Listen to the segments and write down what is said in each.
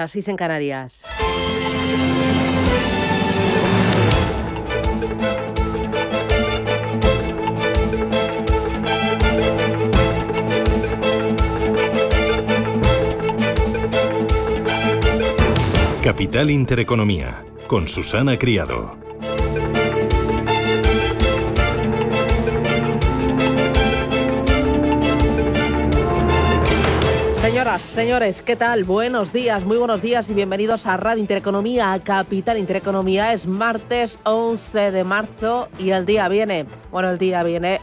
Así es en Canarias. Capital Intereconomía, con Susana Criado. Señoras, señores, ¿qué tal? Buenos días, muy buenos días y bienvenidos a Radio Intereconomía, a Capital Intereconomía. Es martes 11 de marzo y el día viene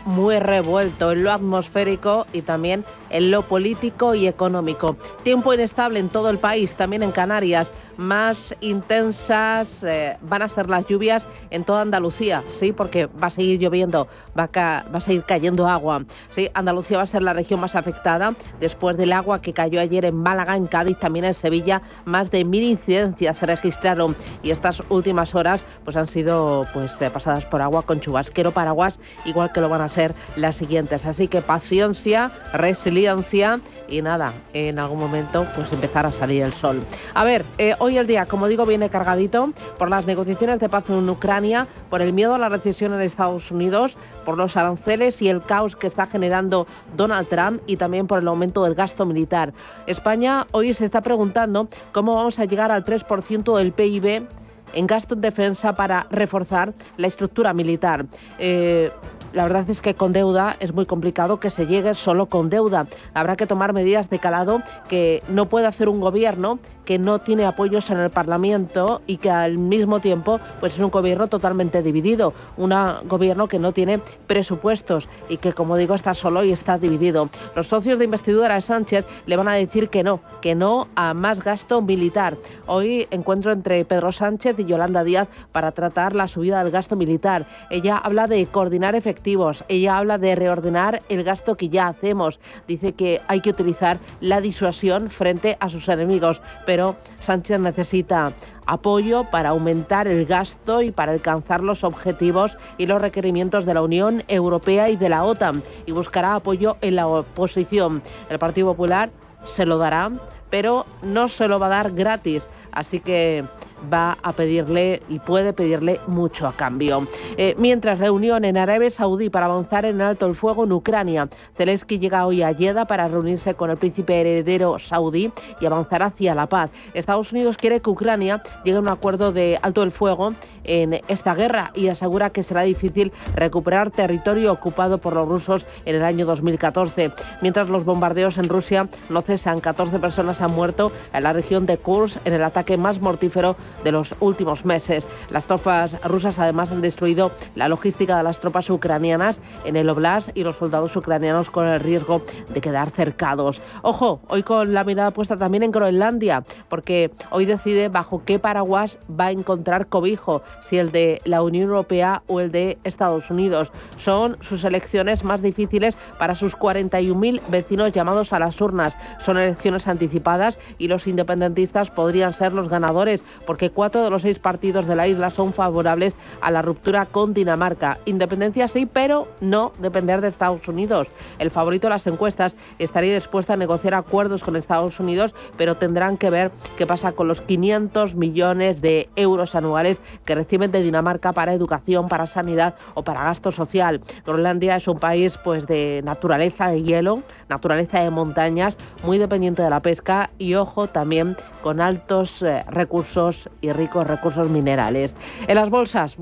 muy revuelto en lo atmosférico y también en lo político y económico. Tiempo inestable en todo el país, también en Canarias. Más intensas van a ser las lluvias en toda Andalucía, sí, porque va a seguir lloviendo, va a seguir cayendo agua. Sí, Andalucía va a ser la región más afectada después del agua que cayó ayer en Málaga, en Cádiz, también en Sevilla. Más de 1000 incidencias se registraron y estas últimas horas pues han sido pasadas por agua con chubasquero, paraguas, igual que lo van a ser las siguientes. Así que paciencia, resiliencia y nada, en algún momento pues empezar a salir el sol. A ver, hoy el día, como digo, viene cargadito por las negociaciones de paz en Ucrania, por el miedo a la recesión en Estados Unidos, por los aranceles y el caos que está generando Donald Trump y también por el aumento del gasto militar. España hoy se está preguntando cómo vamos a llegar al 3% del PIB en gasto en defensa para reforzar la estructura militar. La verdad es que con deuda es muy complicado que se llegue solo con deuda. Habrá que tomar medidas de calado que no puede hacer un gobierno que no tiene apoyos en el Parlamento y que al mismo tiempo pues es un gobierno totalmente dividido, un gobierno que no tiene presupuestos y que, como digo, está solo y está dividido. Los socios de investidura de Sánchez le van a decir que no a más gasto militar. Hoy encuentro entre Pedro Sánchez y Yolanda Díaz para tratar la subida del gasto militar. Ella habla de coordinar efectivos, ella habla de reordenar el gasto que ya hacemos. Dice que hay que utilizar la disuasión frente a sus enemigos, pero Sánchez necesita apoyo para aumentar el gasto y para alcanzar los objetivos y los requerimientos de la Unión Europea y de la OTAN, y buscará apoyo en la oposición. El Partido Popular se lo dará, pero no se lo va a dar gratis, así que va a pedirle y puede pedirle mucho a cambio. Mientras, reunión en Arabia Saudí para avanzar en el alto el fuego en Ucrania. Zelensky llega hoy a Jeddah para reunirse con el príncipe heredero saudí y avanzar hacia la paz. Estados Unidos quiere que Ucrania llegue a un acuerdo de alto el fuego en esta guerra y asegura que será difícil recuperar territorio ocupado por los rusos en el año 2014. Mientras los bombardeos en Rusia no cesan, 14 personas han muerto en la región de Kursk en el ataque más mortífero de los últimos meses. Las tropas rusas además han destruido la logística de las tropas ucranianas en el Oblast y los soldados ucranianos con el riesgo de quedar cercados. Ojo, hoy con la mirada puesta también en Groenlandia, porque hoy decide bajo qué paraguas va a encontrar cobijo, si el de la Unión Europea o el de Estados Unidos. Son sus elecciones más difíciles para sus 41.000 vecinos llamados a las urnas. Son elecciones anticipadas y los independentistas podrían ser los ganadores, porque 4 de los 6 partidos de la isla son favorables a la ruptura con Dinamarca. Independencia sí, pero no depender de Estados Unidos. El favorito de las encuestas estaría dispuesto a negociar acuerdos con Estados Unidos, pero tendrán que ver qué pasa con los 500 millones de euros anuales que reciben de Dinamarca para educación, para sanidad o para gasto social. Groenlandia es un país de naturaleza de hielo, naturaleza de montañas, muy dependiente de la pesca y, ojo, también con altos recursos y ricos recursos minerales. En las bolsas,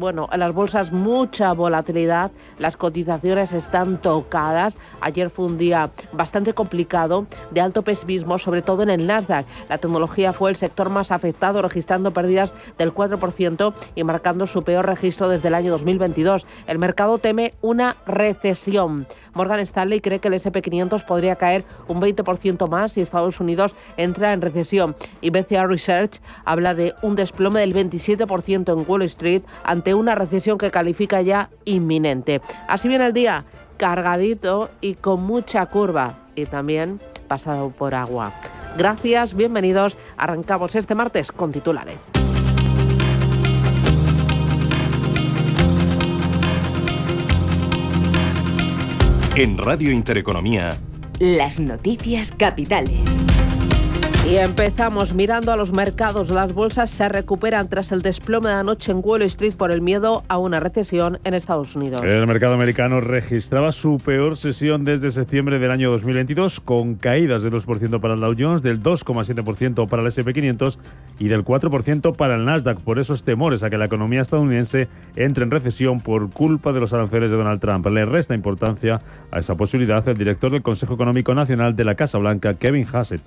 mucha volatilidad, las cotizaciones están tocadas. Ayer fue un día bastante complicado, de alto pesimismo, sobre todo en el Nasdaq. La tecnología fue el sector más afectado, registrando pérdidas del 4% y marcando su peor registro desde el año 2022. El mercado teme una recesión. Morgan Stanley cree que el S&P 500 podría caer un 20% más si Estados Unidos entra en recesión. Y BCA Research habla de un desplome del 27% en Wall Street ante una recesión que califica ya inminente. Así viene el día, cargadito y con mucha curva y también pasado por agua. Gracias, bienvenidos. Arrancamos este martes con titulares. En Radio Intereconomía, las noticias capitales. Y empezamos mirando a los mercados. Las bolsas se recuperan tras el desplome de anoche en Wall Street por el miedo a una recesión en Estados Unidos. El mercado americano registraba su peor sesión desde septiembre del año 2022, con caídas del 2% para el Dow Jones, del 2,7% para el S&P 500 y del 4% para el Nasdaq, por esos temores a que la economía estadounidense entre en recesión por culpa de los aranceles de Donald Trump. Le resta importancia a esa posibilidad el director del Consejo Económico Nacional de la Casa Blanca, Kevin Hassett.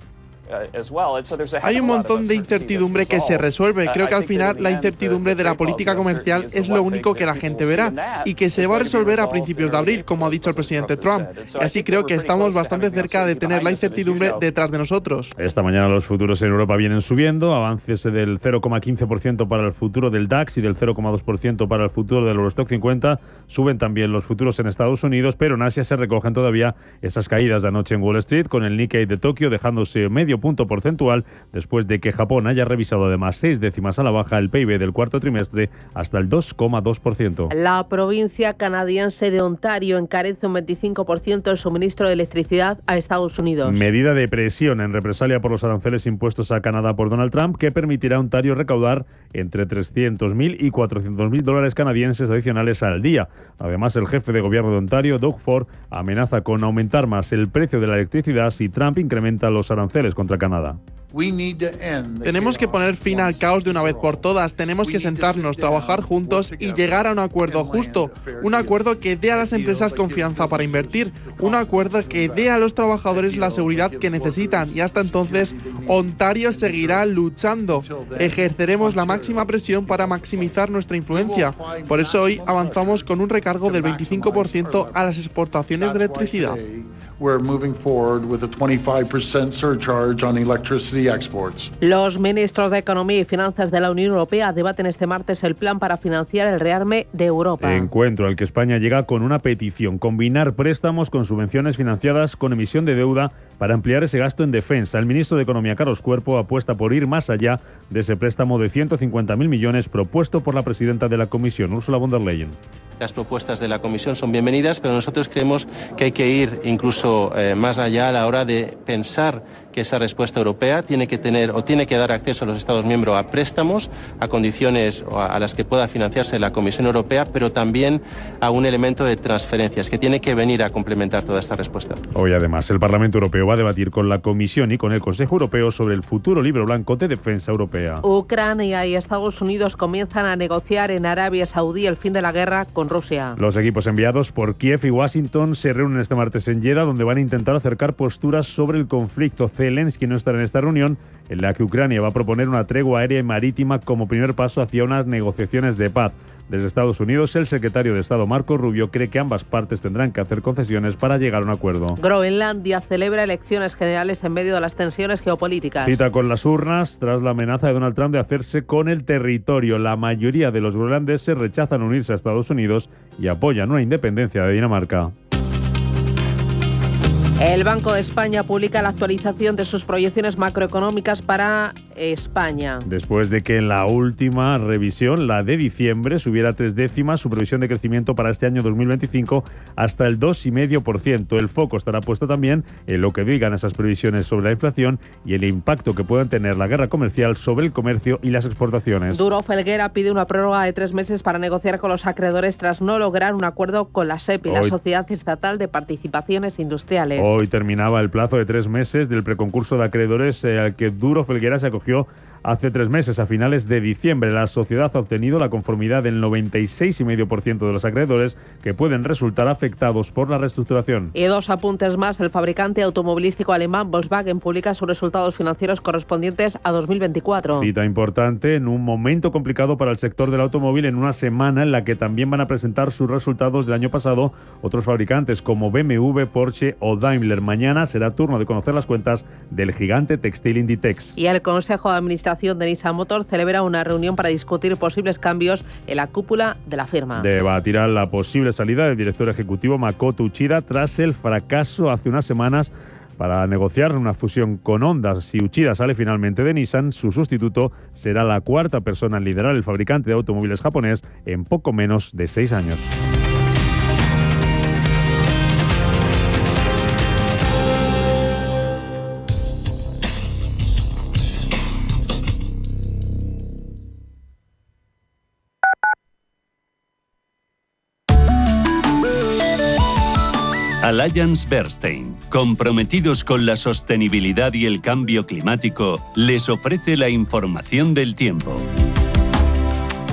Hay un montón de incertidumbre que se resuelve. Creo que al final la incertidumbre de la política comercial es lo único que la gente verá y que se va a resolver a principios de abril, como ha dicho el presidente Trump. Y así creo que estamos bastante cerca de tener la incertidumbre detrás de nosotros. Esta mañana los futuros en Europa vienen subiendo, avances del 0,15% para el futuro del DAX y del 0,2% para el futuro del Eurostock 50. Suben también los futuros en Estados Unidos, pero en Asia se recogen todavía esas caídas de anoche en Wall Street, con el Nikkei de Tokio dejándose medio punto porcentual después de que Japón haya revisado además 6 décimas a la baja el PIB del cuarto trimestre hasta el 2,2%. La provincia canadiense de Ontario encarece un 25% el suministro de electricidad a Estados Unidos. Medida de presión en represalia por los aranceles impuestos a Canadá por Donald Trump, que permitirá a Ontario recaudar entre $300.000 y $400.000 canadienses adicionales al día. Además, el jefe de gobierno de Ontario, Doug Ford, amenaza con aumentar más el precio de la electricidad si Trump incrementa los aranceles contra Canadá. Tenemos que poner fin al caos de una vez por todas. Tenemos que sentarnos, trabajar juntos y llegar a un acuerdo justo. Un acuerdo que dé a las empresas confianza para invertir. Un acuerdo que dé a los trabajadores la seguridad que necesitan. Y hasta entonces, Ontario seguirá luchando. Ejerceremos la máxima presión para maximizar nuestra influencia. Por eso hoy avanzamos con un recargo del 25% a las exportaciones de electricidad. We're moving forward with a 25% surcharge on electricity exports. Los ministros de Economía y Finanzas de la Unión Europea debaten este martes el plan para financiar el rearme de Europa. Encuentro al que España llega con una petición: combinar préstamos con subvenciones financiadas con emisión de deuda para ampliar ese gasto en defensa. El ministro de Economía, Carlos Cuerpo, apuesta por ir más allá de ese préstamo de 150.000 millones propuesto por la presidenta de la Comisión, Ursula von der Leyen. Las propuestas de la Comisión son bienvenidas, pero nosotros creemos que hay que ir incluso más allá a la hora de pensar que esa respuesta europea tiene que tener o tiene que dar acceso a los Estados miembros a préstamos, a condiciones a las que pueda financiarse la Comisión Europea, pero también a un elemento de transferencias que tiene que venir a complementar toda esta respuesta. Hoy, además, el Parlamento Europeo va a debatir con la Comisión y con el Consejo Europeo sobre el futuro libro blanco de defensa europea. Ucrania y Estados Unidos comienzan a negociar en Arabia Saudí el fin de la guerra con Rusia. Los equipos enviados por Kiev y Washington se reúnen este martes en Jeddah, donde van a intentar acercar posturas sobre el conflicto. Zelensky no estará en esta reunión, en la que Ucrania va a proponer una tregua aérea y marítima como primer paso hacia unas negociaciones de paz. Desde Estados Unidos, el secretario de Estado Marco Rubio cree que ambas partes tendrán que hacer concesiones para llegar a un acuerdo. Groenlandia celebra elecciones generales en medio de las tensiones geopolíticas. Cita con las urnas tras la amenaza de Donald Trump de hacerse con el territorio. La mayoría de los groenlandeses rechazan unirse a Estados Unidos y apoyan una independencia de Dinamarca. El Banco de España publica la actualización de sus proyecciones macroeconómicas para España. Después de que en la última revisión, la de diciembre, subiera 3 décimas su previsión de crecimiento para este año 2025 hasta el 2,5%. El foco estará puesto también en lo que digan esas previsiones sobre la inflación y el impacto que puedan tener la guerra comercial sobre el comercio y las exportaciones. Duro Felguera pide una prórroga de 3 meses para negociar con los acreedores tras no lograr un acuerdo con la SEPI, la Sociedad Estatal de Participaciones Industriales. Hoy terminaba el plazo de 3 meses del preconcurso de acreedores al que Duro Felguera se acogió hace 3 meses, a finales de diciembre. La sociedad ha obtenido la conformidad del 96,5% de los acreedores que pueden resultar afectados por la reestructuración. Y 2 apuntes más. El fabricante automovilístico alemán Volkswagen publica sus resultados financieros correspondientes a 2024. Cita importante en un momento complicado para el sector del automóvil, en una semana en la que también van a presentar sus resultados del año pasado otros fabricantes como BMW, Porsche o Daimler. Mañana será turno de conocer las cuentas del gigante textil Inditex. Y el Consejo de Administración de Nissan Motor celebra una reunión para discutir posibles cambios en la cúpula de la firma. Debatirá la posible salida del director ejecutivo Makoto Uchida tras el fracaso hace unas semanas para negociar una fusión con Honda. Si Uchida sale finalmente de Nissan, su sustituto será la 4ª persona en liderar el fabricante de automóviles japonés en poco menos de 6 años. Allianz Bernstein, comprometidos con la sostenibilidad y el cambio climático, les ofrece la información del tiempo.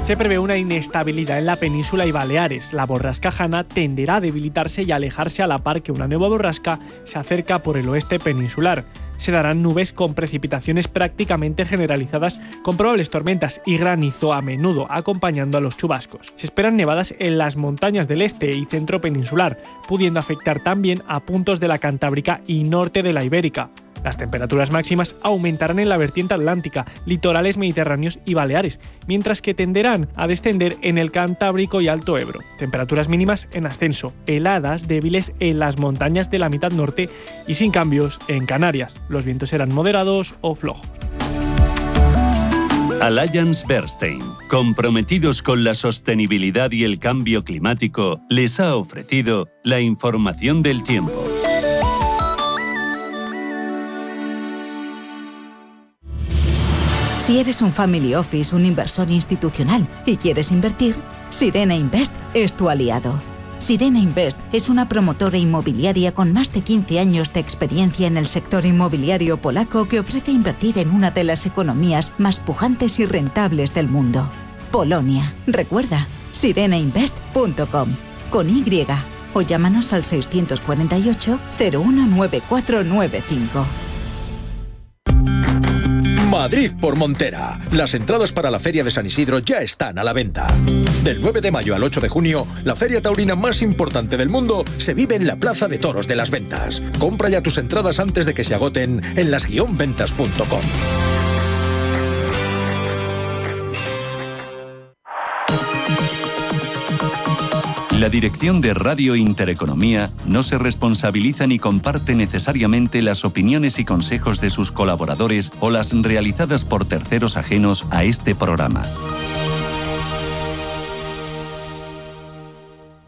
Se prevé una inestabilidad en la península y Baleares. La borrasca Hanna tenderá a debilitarse y alejarse a la par que una nueva borrasca se acerca por el oeste peninsular. Se darán nubes con precipitaciones prácticamente generalizadas, con probables tormentas y granizo a menudo acompañando a los chubascos. Se esperan nevadas en las montañas del este y centro peninsular, pudiendo afectar también a puntos de la Cantábrica y norte de la Ibérica. Las temperaturas máximas aumentarán en la vertiente atlántica, litorales mediterráneos y Baleares, mientras que tenderán a descender en el Cantábrico y Alto Ebro. Temperaturas mínimas en ascenso, heladas débiles en las montañas de la mitad norte y sin cambios en Canarias. Los vientos serán moderados o flojos. Allianz Bernstein, comprometidos con la sostenibilidad y el cambio climático, les ha ofrecido la información del tiempo. Si eres un family office, un inversor institucional y quieres invertir, Sirena Invest es tu aliado. Sirena Invest es una promotora inmobiliaria con más de 15 años de experiencia en el sector inmobiliario polaco que ofrece invertir en una de las economías más pujantes y rentables del mundo. Polonia. Recuerda, sirenainvest.com con Y o llámanos al 648 019495. Madrid por Montera. Las entradas para la Feria de San Isidro ya están a la venta. Del 9 de mayo al 8 de junio, la feria taurina más importante del mundo se vive en la Plaza de Toros de las Ventas. Compra ya tus entradas antes de que se agoten en las-ventas.com. La dirección de Radio Intereconomía no se responsabiliza ni comparte necesariamente las opiniones y consejos de sus colaboradores o las realizadas por terceros ajenos a este programa.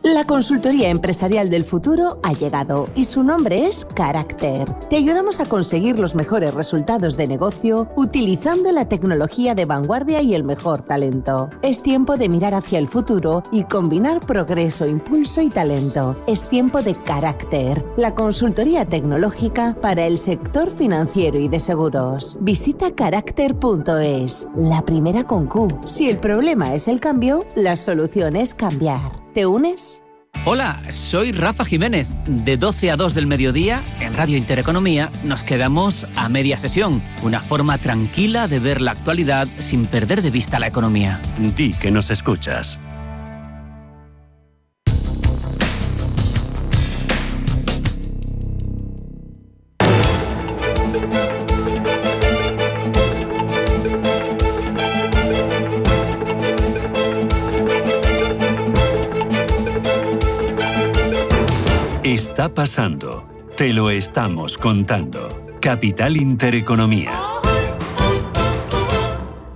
La consultoría empresarial del futuro ha llegado y su nombre es Carácter. Te ayudamos a conseguir los mejores resultados de negocio utilizando la tecnología de vanguardia y el mejor talento. Es tiempo de mirar hacia el futuro y combinar progreso, impulso y talento. Es tiempo de Carácter, la consultoría tecnológica para el sector financiero y de seguros. Visita carácter.es, la primera con Q. Si el problema es el cambio, la solución es cambiar. ¿Te unes? Hola, soy Rafa Jiménez. De 12 a 2 del mediodía, en Radio Intereconomía, nos quedamos a media sesión. Una forma tranquila de ver la actualidad sin perder de vista la economía. Di que nos escuchas. Está pasando. Te lo estamos contando. Capital Intereconomía.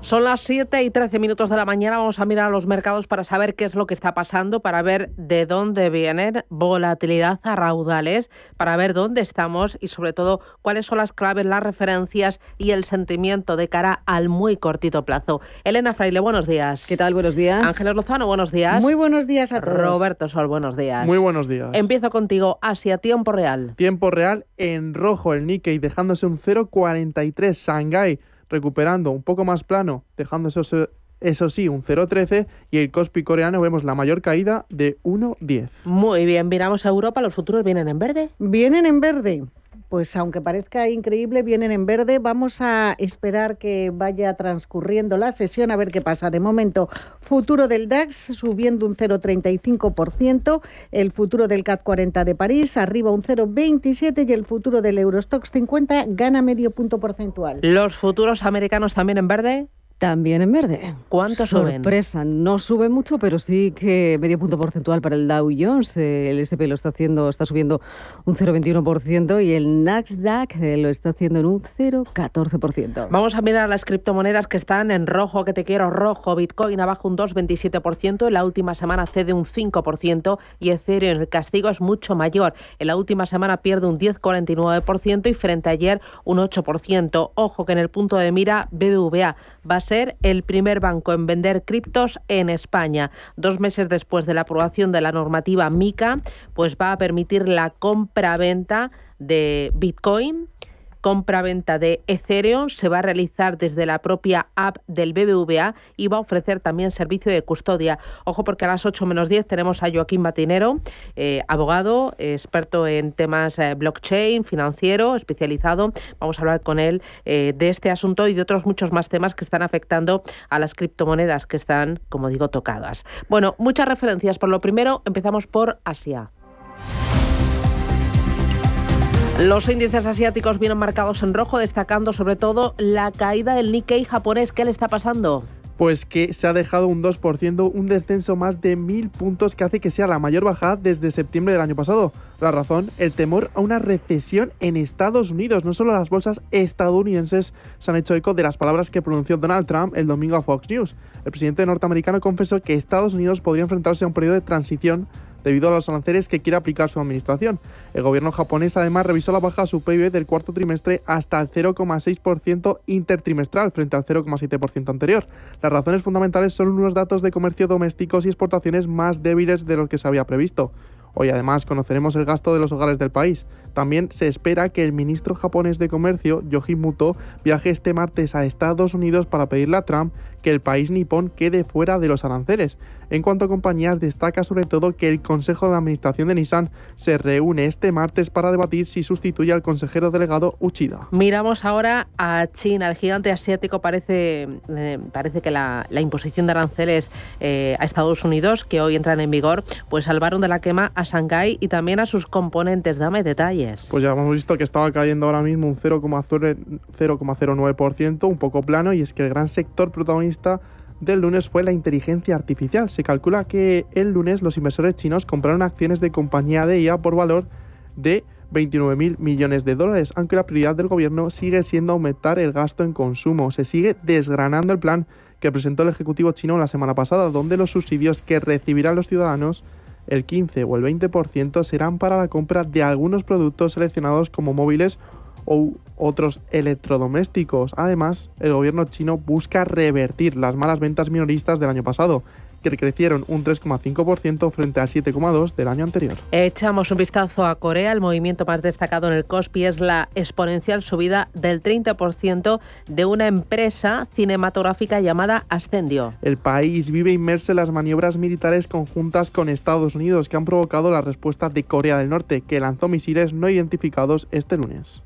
Son las 7:13 de la mañana. Vamos a mirar a los mercados para saber qué es lo que está pasando, para ver de dónde vienen, volatilidad a raudales, para ver dónde estamos y sobre todo cuáles son las claves, las referencias y el sentimiento de cara al muy cortito plazo. Elena Fraile, buenos días. ¿Qué tal? Buenos días. Ángeles Lozano, buenos días. Muy buenos días a todos. Roberto Sol, buenos días. Muy buenos días. Empiezo contigo. Asia, tiempo real. Tiempo real en rojo el Nikkei, dejándose un 0,43. Shanghái recuperando un poco más plano, dejándose eso sí un 0,13. Y el Kospi coreano vemos la mayor caída de 1,10. Muy bien, miramos a Europa. ¿Los futuros vienen en verde? Vienen en verde. Pues aunque parezca increíble, vienen en verde. Vamos a esperar que vaya transcurriendo la sesión a ver qué pasa. De momento, futuro del DAX subiendo un 0,35%, el futuro del CAC 40 de París arriba un 0,27% y el futuro del Eurostoxx 50 gana medio punto porcentual. ¿Los futuros americanos también en verde? También en verde. ¿Cuánto suben? Sorpresa, no sube mucho, pero sí que medio punto porcentual para el Dow Jones. El S&P está subiendo un 0,21% y el Nasdaq lo está haciendo en un 0,14%. Vamos a mirar las criptomonedas que están en rojo, que te quiero rojo. Bitcoin abajo un 2,27%, en la última semana cede un 5% y Ethereum, el castigo es mucho mayor. En la última semana pierde un 10,49% y frente a ayer un 8%. Ojo que en el punto de mira BBVA va a ser el primer banco en vender criptos en España. 2 meses después de la aprobación de la normativa MiCA, pues va a permitir la compra-venta de Bitcoin. Compra-venta de Ethereum se va a realizar desde la propia app del BBVA y va a ofrecer también servicio de custodia. Ojo, porque a las 8 menos 10 tenemos a Joaquín Batinero, abogado, experto en temas blockchain, financiero, especializado. Vamos a hablar con él de este asunto y de otros muchos más temas que están afectando a las criptomonedas que están, como digo, tocadas. Bueno, muchas referencias. Por lo primero, empezamos por Asia. Los índices asiáticos vienen marcados en rojo, destacando sobre todo la caída del Nikkei japonés. ¿Qué le está pasando? Pues que se ha dejado un 2%, un descenso más de 1.000 puntos que hace que sea la mayor bajada desde septiembre del año pasado. La razón, el temor a una recesión en Estados Unidos. No solo las bolsas estadounidenses se han hecho eco de las palabras que pronunció Donald Trump el domingo a Fox News. El presidente norteamericano confesó que Estados Unidos podría enfrentarse a un periodo de transición debido a los aranceles que quiere aplicar su administración. El gobierno japonés además revisó la baja a su PIB del cuarto trimestre hasta el 0,6% intertrimestral frente al 0,7% anterior. Las razones fundamentales son unos datos de comercio domésticos y exportaciones más débiles de lo que se había previsto. Hoy además conoceremos el gasto de los hogares del país. También se espera que el ministro japonés de Comercio, Yoshihide Muto, viaje este martes a Estados Unidos para pedirle a Trump que el país nipón quede fuera de los aranceles. En cuanto a compañías, destaca sobre todo que el Consejo de Administración de Nissan se reúne este martes para debatir si sustituye al consejero delegado Uchida. Miramos ahora a China. El gigante asiático parece que la imposición de aranceles a Estados Unidos, que hoy entran en vigor, pues salvaron de la quema a Shanghái y también a sus componentes. Dame detalles. Pues ya hemos visto que estaba cayendo ahora mismo un 0,09%, un poco plano, y es que el gran sector protagonista del lunes fue la inteligencia artificial. Se calcula que el lunes los inversores chinos compraron acciones de compañía de IA por valor de 29.000 millones de dólares, aunque la prioridad del gobierno sigue siendo aumentar el gasto en consumo. Se sigue desgranando el plan que presentó el Ejecutivo chino la semana pasada, donde los subsidios que recibirán los ciudadanos, el 15 o el 20%, serán para la compra de algunos productos seleccionados como móviles o otros electrodomésticos. Además, el gobierno chino busca revertir las malas ventas minoristas del año pasado, que crecieron un 3,5% frente al 7,2% del año anterior. Echamos un vistazo a Corea. El movimiento más destacado en el Kospi es la exponencial subida del 30% de una empresa cinematográfica llamada Ascendio. El país vive inmerso en las maniobras militares conjuntas con Estados Unidos, que han provocado la respuesta de Corea del Norte, que lanzó misiles no identificados este lunes.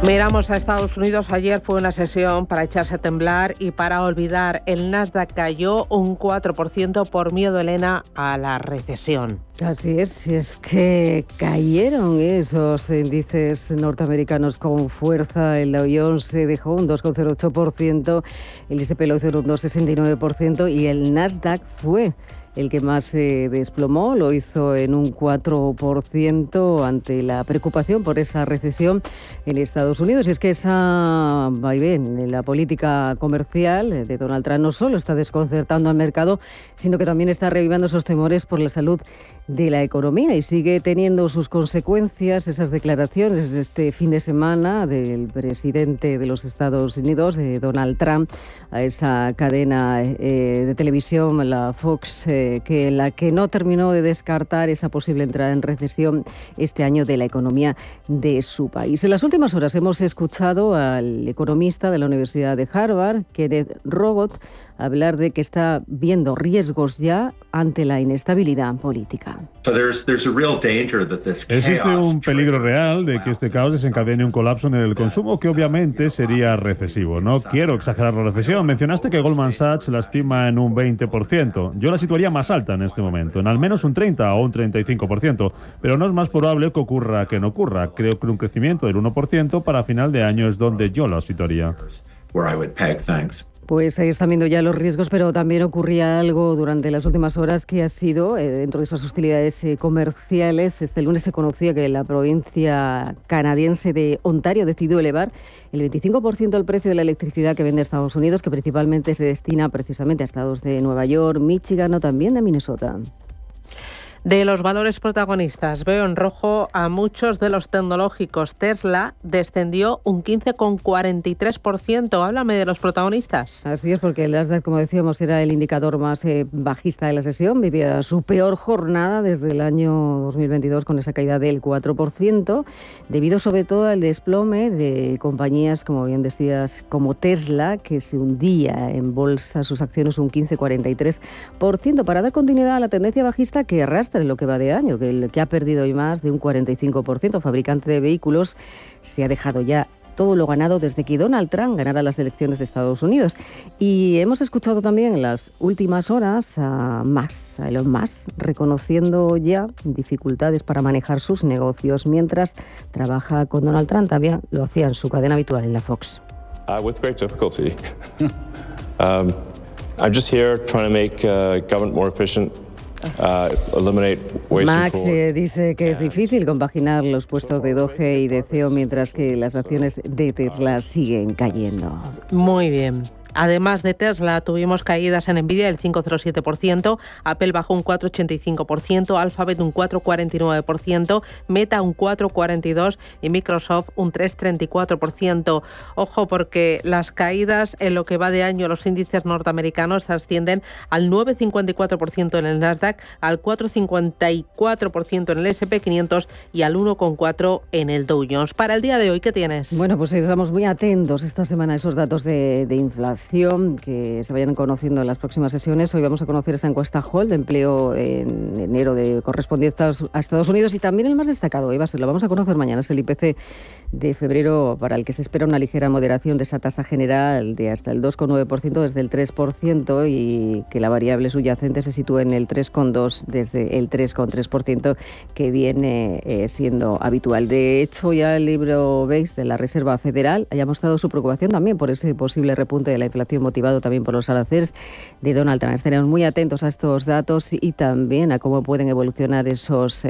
Miramos a Estados Unidos. Ayer fue una sesión para echarse a temblar y para olvidar. El Nasdaq cayó un 4% por miedo, Elena, a la recesión. Así es que cayeron esos índices norteamericanos con fuerza. El Dow Jones se dejó un 2,08%, el S&P lo hizo un 2,69% y el Nasdaq fue el que más se desplomó, lo hizo en un 4% ante la preocupación por esa recesión en Estados Unidos. Y es que esa vaivén en la política comercial de Donald Trump no solo está desconcertando al mercado, sino que también está revivando esos temores por la salud de la economía y sigue teniendo sus consecuencias esas declaraciones de este fin de semana del presidente de los Estados Unidos, Donald Trump, a esa cadena de televisión, la Fox, que la que no terminó de descartar esa posible entrada en recesión este año de la economía de su país. En las últimas horas hemos escuchado al economista de la Universidad de Harvard, Kenneth Rogoff, hablar de que está viendo riesgos ya ante la inestabilidad política. Existe un peligro real de que este caos desencadene un colapso en el consumo que obviamente sería recesivo. No quiero exagerar la recesión. Mencionaste que Goldman Sachs la estima en un 20%. Yo la situaría más alta en este momento, en al menos un 30 o un 35%. Pero no es más probable que ocurra que no ocurra. Creo que un crecimiento del 1% para final de año es donde yo la situaría. Pues ahí están viendo ya los riesgos, pero también ocurría algo durante las últimas horas que ha sido, dentro de esas hostilidades comerciales, este lunes se conocía que la provincia canadiense de Ontario decidió elevar el 25% el precio de la electricidad que vende a Estados Unidos, que principalmente se destina precisamente a estados de Nueva York, Michigan o también de Minnesota. De los valores protagonistas, veo en rojo a muchos de los tecnológicos. Tesla descendió un 15,43%. Háblame de los protagonistas. Así es, porque el Nasdaq, como decíamos, era el indicador más bajista de la sesión. Vivía su peor jornada desde el año 2022 con esa caída del 4%, debido sobre todo al desplome de compañías, como bien decías, como Tesla, que se hundía en bolsa sus acciones un 15,43%, para dar continuidad a la tendencia bajista que arrastra en lo que va de año, que ha perdido hoy más de un 45%. Fabricante de vehículos se ha dejado ya todo lo ganado desde que Donald Trump ganara las elecciones de Estados Unidos. Y hemos escuchado también en las últimas horas a Elon Musk, reconociendo ya dificultades para manejar sus negocios mientras trabaja con Donald Trump. También lo hacía en su cadena habitual en la Fox. With great difficulty. I'm just here trying to make government more efficient. Max dice que es difícil compaginar los puestos de Doge y de CEO mientras que las acciones de Tesla siguen cayendo. Muy bien. Además de Tesla, tuvimos caídas en Nvidia del 5,07%, Apple bajó un 4,85%, Alphabet un 4,49%, Meta un 4,42% y Microsoft un 3,34%. Ojo, porque las caídas en lo que va de año, los índices norteamericanos ascienden al 9,54% en el Nasdaq, al 4,54% en el S&P 500 y al 1,4% en el Dow Jones. Para el día de hoy, ¿qué tienes? Bueno, pues estamos muy atentos esta semana a esos datos de inflación que se vayan conociendo en las próximas sesiones. Hoy vamos a conocer esa encuesta Hall de empleo en enero correspondiente a Estados Unidos, y también el más destacado, lo vamos a conocer mañana, es el IPC de febrero, para el que se espera una ligera moderación de esa tasa general de hasta el 2,9% desde el 3%, y que la variable subyacente se sitúe en el 3,2% desde el 3,3% que viene siendo habitual. De hecho, ya el libro Base de la Reserva Federal haya mostrado su preocupación también por ese posible repunte de la inflación, motivado también por los aranceles de Donald Trump. Estaremos muy atentos a estos datos y también a cómo pueden evolucionar esas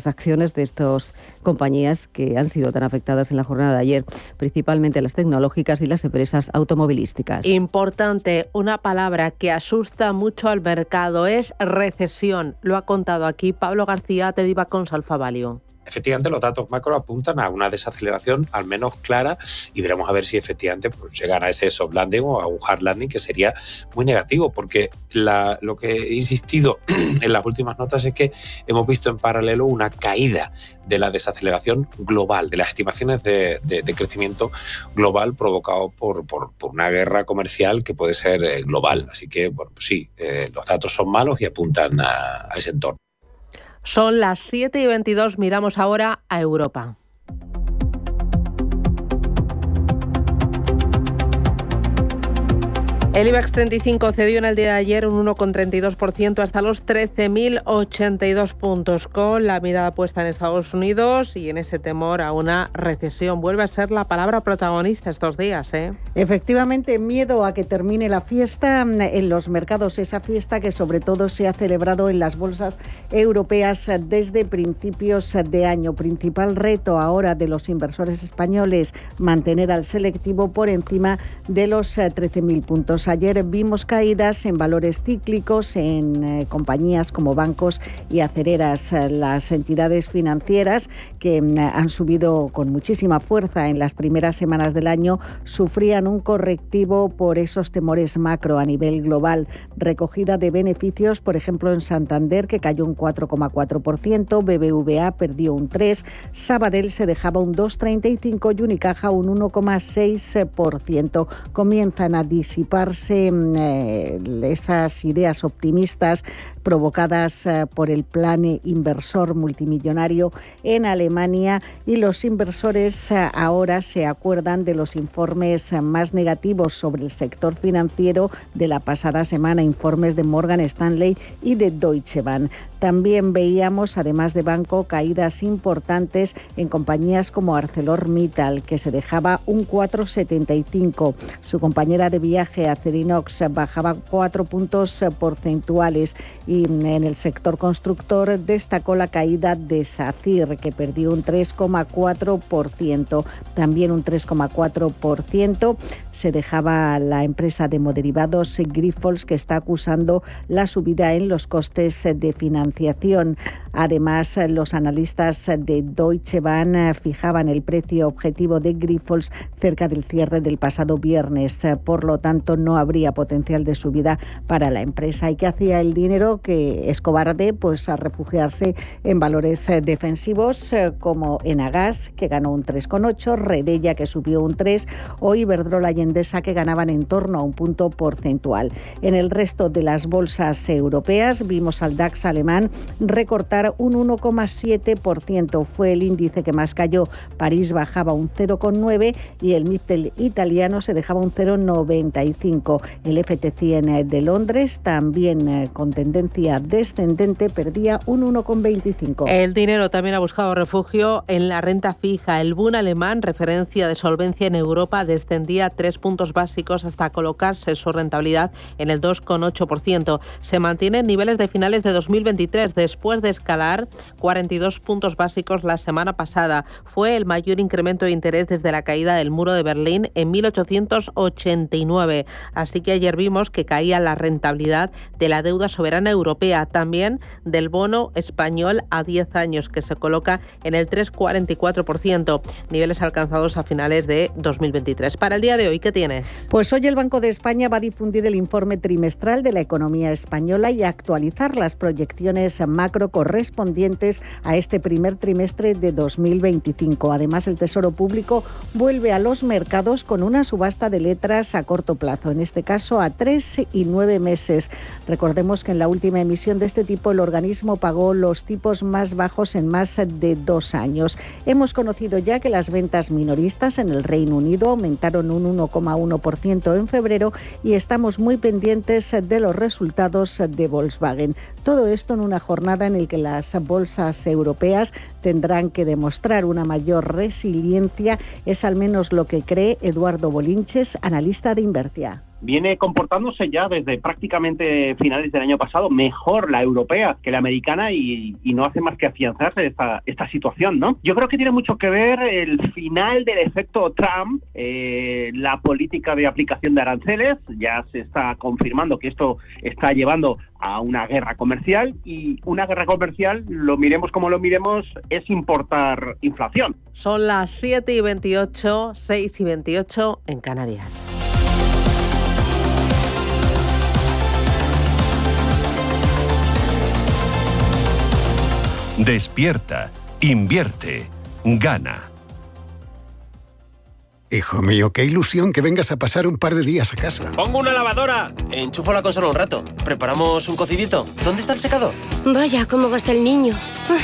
acciones de estas compañías que han sido tan afectadas en la jornada de ayer, principalmente las tecnológicas y las empresas automovilísticas. Importante, una palabra que asusta mucho al mercado es recesión. Lo ha contado aquí Pablo García de Divacons Alfa Value. Efectivamente, los datos macro apuntan a una desaceleración al menos clara, y veremos a ver si efectivamente llegan a ese soft landing o a un hard landing, que sería muy negativo, porque lo que he insistido en las últimas notas es que hemos visto en paralelo una caída de la desaceleración global, de las estimaciones de crecimiento global provocado por una guerra comercial que puede ser global. Así que, bueno, pues sí, los datos son malos y apuntan a ese entorno. Son las 7:22, miramos ahora a Europa. El IBEX 35 cedió en el día de ayer un 1,32% hasta los 13.082 puntos, con la mirada puesta en Estados Unidos y en ese temor a una recesión. Vuelve a ser la palabra protagonista estos días, ¿eh? Efectivamente, miedo a que termine la fiesta en los mercados, esa fiesta que sobre todo se ha celebrado en las bolsas europeas desde principios de año. Principal reto ahora de los inversores españoles, mantener al selectivo por encima de los 13.000 puntos. Ayer vimos caídas en valores cíclicos, en compañías como bancos y acereras. Las entidades financieras, que han subido con muchísima fuerza en las primeras semanas del año, sufrían un correctivo por esos temores macro a nivel global. Recogida de beneficios, por ejemplo, en Santander, que cayó un 4,4%, BBVA perdió un 3%, Sabadell se dejaba un 2,35% y Unicaja un 1,6%. Comienzan a disiparse esas ideas optimistas provocadas por el plan inversor multimillonario en Alemania, y los inversores ahora se acuerdan de los informes más negativos sobre el sector financiero de la pasada semana, informes de Morgan Stanley y de Deutsche Bank. También veíamos, además de banco, caídas importantes en compañías como ArcelorMittal, que se dejaba un 4,75%. Su compañera de viaje, Acerinox, bajaba 4 puntos porcentuales, Y en el sector constructor destacó la caída de SACIR, que perdió un 3,4%. También un 3,4% se dejaba la empresa de hemoderivados Grifols, que está acusando la subida en los costes de financiación. Además, los analistas de Deutsche Bahn fijaban el precio objetivo de Grifols cerca del cierre del pasado viernes. Por lo tanto, no habría potencial de subida para la empresa. ¿Y qué hacía el dinero? Que es cobarde, pues a refugiarse en valores defensivos como Enagas, que ganó un 3,8%, Redella, que subió un 3%, o Iberdrola y Endesa, que ganaban en torno a un punto porcentual. En el resto de las bolsas europeas vimos al DAX alemán recortar un 1,7%. Fue el índice que más cayó. París bajaba un 0,9% y el Mittel italiano se dejaba un 0,95%. El FT100 de Londres, también con tendencia descendente, perdía un 1,25%. El dinero también ha buscado refugio en la renta fija. El Bund alemán, referencia de solvencia en Europa, descendía 3 puntos básicos hasta colocarse su rentabilidad en el 2,8%. Se mantiene en niveles de finales de 2023, después de escalar 42 puntos básicos la semana pasada. Fue el mayor incremento de interés desde la caída del muro de Berlín en 1889. Así que ayer vimos que caía la rentabilidad de la deuda soberana europea, también del bono español a 10 años, que se coloca en el 3,44%, niveles alcanzados a finales de 2023. Para el día de hoy, ¿qué tienes? Pues hoy el Banco de España va a difundir el informe trimestral de la economía española y actualizar las proyecciones macro correspondientes a este primer trimestre de 2025. Además, el Tesoro Público vuelve a los mercados con una subasta de letras a corto plazo, en este caso a 3 y 9 meses. Recordemos que en la última emisión de este tipo el organismo pagó los tipos más bajos en más de 2 años. Hemos conocido ya que las ventas minoristas en el Reino Unido aumentaron un 1,1% en febrero y estamos muy pendientes de los resultados de Volkswagen. Todo esto en una jornada en la que las bolsas europeas tendrán que demostrar una mayor resiliencia. Es al menos lo que cree Eduardo Bolinches, analista de Invertia. Viene comportándose ya desde prácticamente finales del año pasado mejor la europea que la americana y no hace más que afianzarse esta situación, ¿no? Yo creo que tiene mucho que ver el final del efecto Trump, la política de aplicación de aranceles. Ya se está confirmando que esto está llevando a una guerra comercial, y una guerra comercial, lo miremos como lo miremos, es importar inflación. Son las 7:28, 6:28 en Canarias. Despierta, invierte, gana. Hijo mío, qué ilusión que vengas a pasar un par de días a casa. ¡Pongo una lavadora! Enchufo la consola un rato. ¿Preparamos un cocidito? ¿Dónde está el secador? Vaya, cómo gasta el niño.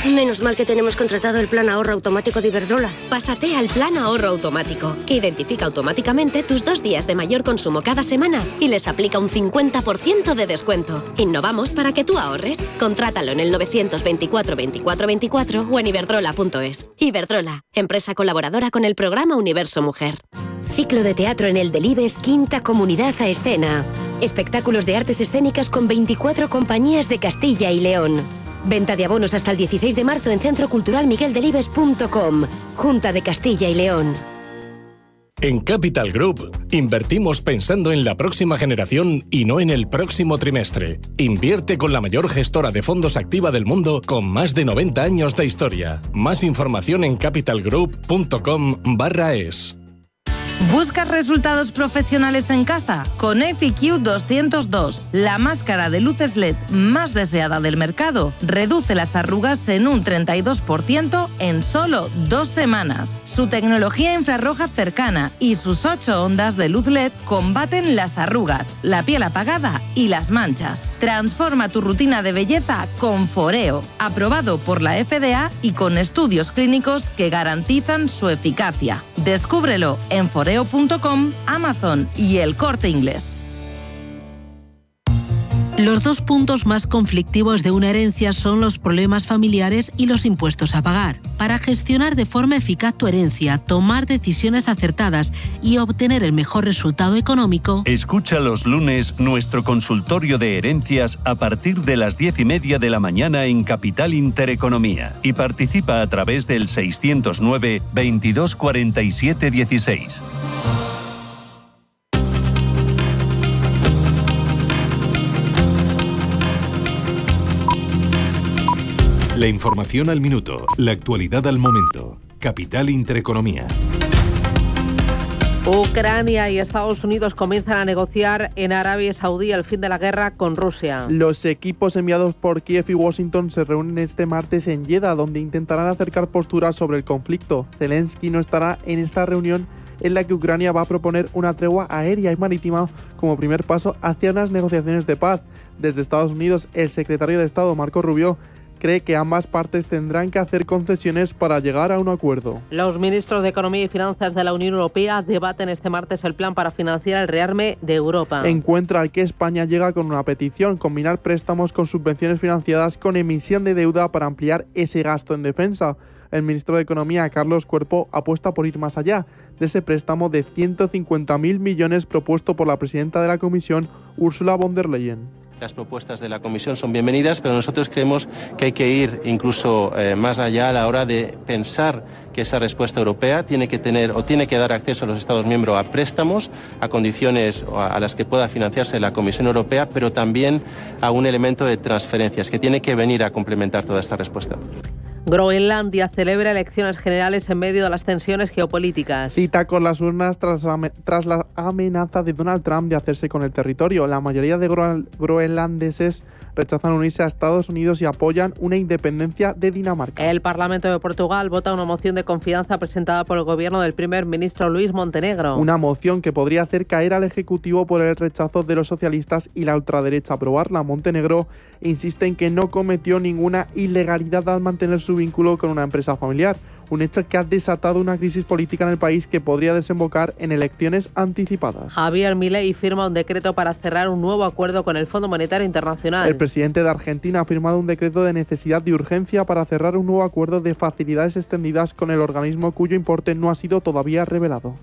Menos mal que tenemos contratado el plan ahorro automático de Iberdrola. Pásate al plan ahorro automático, que identifica automáticamente tus 2 días de mayor consumo cada semana y les aplica un 50% de descuento. Innovamos para que tú ahorres. Contrátalo en el 924 24 24 o en iberdrola.es. Iberdrola, empresa colaboradora con el programa Universo Mujer. Ciclo de teatro en el Delibes, quinta comunidad a escena. Espectáculos de artes escénicas con 24 compañías de Castilla y León. Venta de abonos hasta el 16 de marzo en centroculturalmigueldelibes.com. Junta de Castilla y León. En Capital Group, invertimos pensando en la próxima generación y no en el próximo trimestre. Invierte con la mayor gestora de fondos activa del mundo con más de 90 años de historia. Más información en capitalgroup.com/es. ¿Buscas resultados profesionales en casa? Con FIQ 202, la máscara de luces LED más deseada del mercado, reduce las arrugas en un 32% en solo 2 semanas. Su tecnología infrarroja cercana y sus 8 ondas de luz LED combaten las arrugas, la piel apagada y las manchas. Transforma tu rutina de belleza con Foreo, aprobado por la FDA y con estudios clínicos que garantizan su eficacia. Descúbrelo en foreo.com, Amazon y El Corte Inglés. Los dos puntos más conflictivos de una herencia son los problemas familiares y los impuestos a pagar. Para gestionar de forma eficaz tu herencia, tomar decisiones acertadas y obtener el mejor resultado económico, escucha los lunes nuestro consultorio de herencias a partir de las 10:30 de la mañana en Capital Intereconomía y participa a través del 609 22 47 16. La información al minuto, la actualidad al momento. Capital Intereconomía. Ucrania y Estados Unidos comienzan a negociar en Arabia Saudí el fin de la guerra con Rusia. Los equipos enviados por Kiev y Washington se reúnen este martes en Jeddah, donde intentarán acercar posturas sobre el conflicto. Zelensky no estará en esta reunión, en la que Ucrania va a proponer una tregua aérea y marítima como primer paso hacia unas negociaciones de paz. Desde Estados Unidos, el secretario de Estado, Marco Rubio, cree que ambas partes tendrán que hacer concesiones para llegar a un acuerdo. Los ministros de Economía y Finanzas de la Unión Europea debaten este martes el plan para financiar el rearme de Europa. Encuentro al que España llega con una petición: combinar préstamos con subvenciones financiadas con emisión de deuda para ampliar ese gasto en defensa. El ministro de Economía, Carlos Cuerpo, apuesta por ir más allá de ese préstamo de 150.000 millones propuesto por la presidenta de la Comisión, Ursula von der Leyen. Las propuestas de la Comisión son bienvenidas, pero nosotros creemos que hay que ir incluso más allá a la hora de pensar que esa respuesta europea tiene que dar acceso a los Estados miembros a préstamos, a condiciones a las que pueda financiarse la Comisión Europea, pero también a un elemento de transferencias que tiene que venir a complementar toda esta respuesta. Groenlandia celebra elecciones generales en medio de las tensiones geopolíticas. Cita con las urnas tras la amenaza de Donald Trump de hacerse con el territorio. La mayoría de groenlandeses rechazan unirse a Estados Unidos y apoyan una independencia de Dinamarca. El Parlamento de Portugal vota una moción de confianza presentada por el gobierno del primer ministro Luís Montenegro. Una moción que podría hacer caer al Ejecutivo por el rechazo de los socialistas y la ultraderecha. Aprobarla. Montenegro insiste en que no cometió ninguna ilegalidad al mantener su vínculo con una empresa familiar, un hecho que ha desatado una crisis política en el país que podría desembocar en elecciones anticipadas. Javier Milei firma un decreto para cerrar un nuevo acuerdo con el Fondo Monetario Internacional. El presidente de Argentina ha firmado un decreto de necesidad de urgencia para cerrar un nuevo acuerdo de facilidades extendidas con el organismo cuyo importe no ha sido todavía revelado.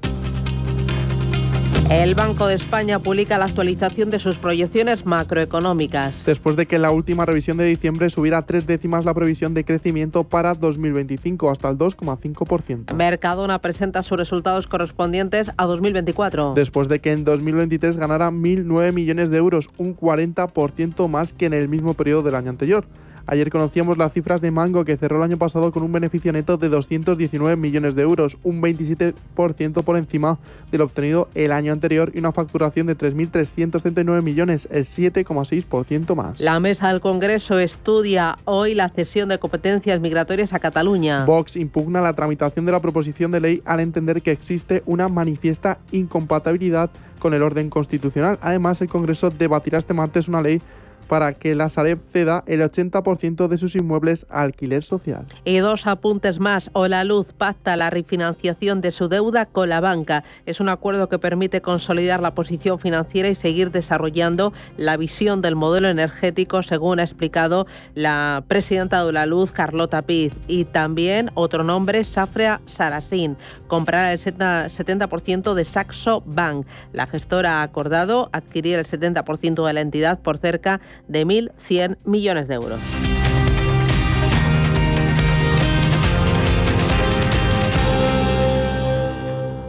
El Banco de España publica la actualización de sus proyecciones macroeconómicas. Después de que en la última revisión de diciembre subiera 3 décimas la previsión de crecimiento para 2025 hasta el 2,5%. Mercadona presenta sus resultados correspondientes a 2024. Después de que en 2023 ganara 1.009 millones de euros, un 40% más que en el mismo periodo del año anterior. Ayer conocíamos las cifras de Mango, que cerró el año pasado con un beneficio neto de 219 millones de euros, un 27% por encima de lo obtenido el año anterior, y una facturación de 3.339 millones, el 7,6% más. La mesa del Congreso estudia hoy la cesión de competencias migratorias a Cataluña. Vox impugna la tramitación de la proposición de ley al entender que existe una manifiesta incompatibilidad con el orden constitucional. Además, el Congreso debatirá este martes una ley para que la Sareb ceda el 80% de sus inmuebles a alquiler social. Y dos apuntes más. Holaluz pacta la refinanciación de su deuda con la banca. Es un acuerdo que permite consolidar la posición financiera y seguir desarrollando la visión del modelo energético, según ha explicado la presidenta de Holaluz, Carlota Piz. Y también otro nombre, Safra Saracín, comprará el 70% de Saxo Bank. La gestora ha acordado adquirir el 70% de la entidad por cerca de 1.100 millones de euros.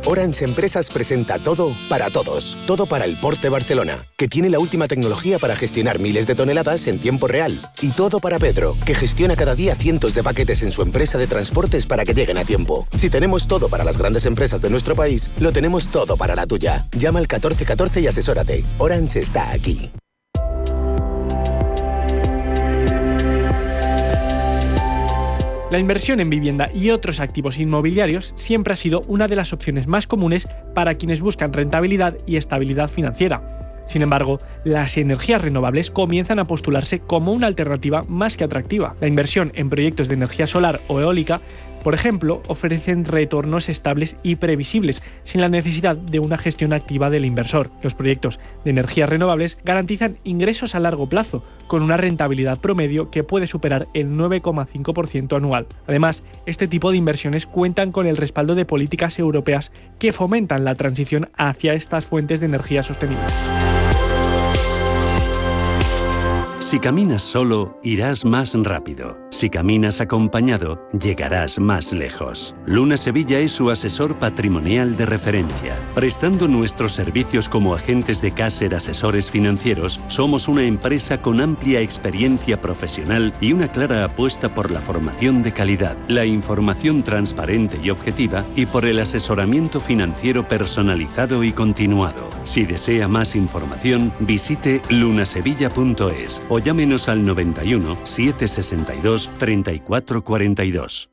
Orange Empresas presenta Todo para Todos. Todo para el Port de Barcelona, que tiene la última tecnología para gestionar miles de toneladas en tiempo real. Y Todo para Pedro, que gestiona cada día cientos de paquetes en su empresa de transportes para que lleguen a tiempo. Si tenemos todo para las grandes empresas de nuestro país, lo tenemos todo para la tuya. Llama al 1414 y asesórate. Orange está aquí. La inversión en vivienda y otros activos inmobiliarios siempre ha sido una de las opciones más comunes para quienes buscan rentabilidad y estabilidad financiera. Sin embargo, las energías renovables comienzan a postularse como una alternativa más que atractiva. La inversión en proyectos de energía solar o eólica, por ejemplo, ofrecen retornos estables y previsibles, sin la necesidad de una gestión activa del inversor. Los proyectos de energías renovables garantizan ingresos a largo plazo, con una rentabilidad promedio que puede superar el 9,5% anual. Además, este tipo de inversiones cuentan con el respaldo de políticas europeas que fomentan la transición hacia estas fuentes de energía sostenibles. Si caminas solo, irás más rápido. Si caminas acompañado, llegarás más lejos. Luna Sevilla es su asesor patrimonial de referencia. Prestando nuestros servicios como agentes de Caser Asesores Financieros, somos una empresa con amplia experiencia profesional y una clara apuesta por la formación de calidad, la información transparente y objetiva y por el asesoramiento financiero personalizado y continuado. Si desea más información, visite lunasevilla.es o llámenos al 91 762 3442.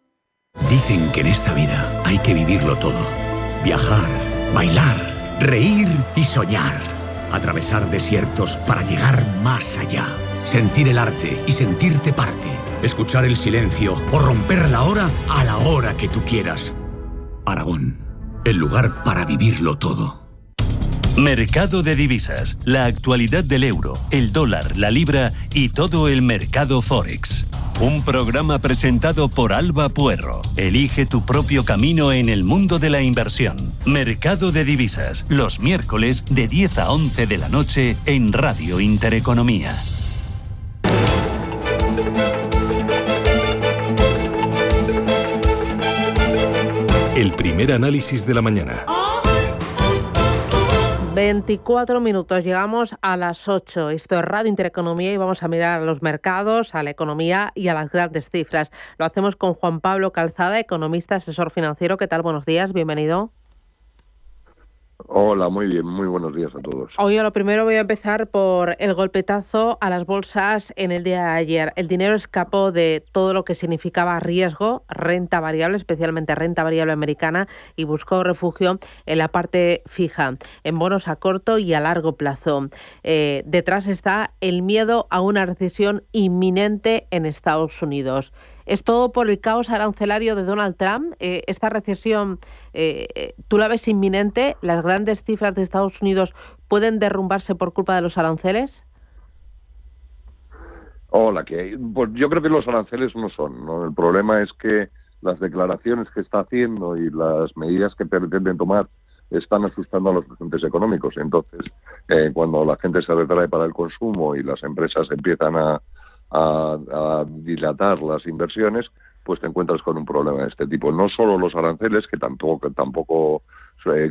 Dicen que en esta vida hay que vivirlo todo. Viajar, bailar, reír y soñar. Atravesar desiertos para llegar más allá. Sentir el arte y sentirte parte. Escuchar el silencio o romper la hora a la hora que tú quieras. Aragón, el lugar para vivirlo todo. Mercado de divisas, la actualidad del euro, el dólar, la libra y todo el mercado Forex. Un programa presentado por Alba Puerro. Elige tu propio camino en el mundo de la inversión. Mercado de divisas, los miércoles de 10 a 11 de la noche en Radio Intereconomía. El primer análisis de la mañana. 24 minutos, llegamos a las 8. Esto es Radio Intereconomía y vamos a mirar a los mercados, a la economía y a las grandes cifras. Lo hacemos con Juan Pablo Calzada, economista, asesor financiero. ¿Qué tal? Buenos días, bienvenido. Hola, muy bien, muy buenos días a todos. Hoy lo primero voy a empezar por el golpetazo a las bolsas en el día de ayer. El dinero escapó de todo lo que significaba riesgo, renta variable, especialmente renta variable americana, y buscó refugio en la parte fija, en bonos a corto y a largo plazo. Detrás está el miedo a una recesión inminente en Estados Unidos. ¿Es todo por el caos arancelario de Donald Trump? ¿Esta recesión, tú la ves inminente? ¿Las grandes cifras de Estados Unidos pueden derrumbarse por culpa de los aranceles? Hola, pues yo creo que los aranceles no son, ¿no? El problema es que las declaraciones que está haciendo y las medidas que pretenden tomar están asustando a los agentes económicos. Entonces, cuando la gente se retrae para el consumo y las empresas empiezan a dilatar las inversiones, pues te encuentras con un problema de este tipo. No solo los aranceles, que tampoco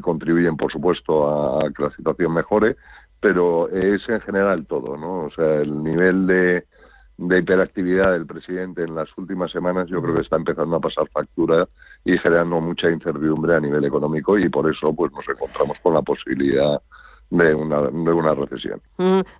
contribuyen, por supuesto, a que la situación mejore, pero es en general todo, ¿no? O sea, el nivel de hiperactividad del presidente en las últimas semanas yo creo que está empezando a pasar factura y generando mucha incertidumbre a nivel económico, y por eso pues nos encontramos con la posibilidad de una recesión.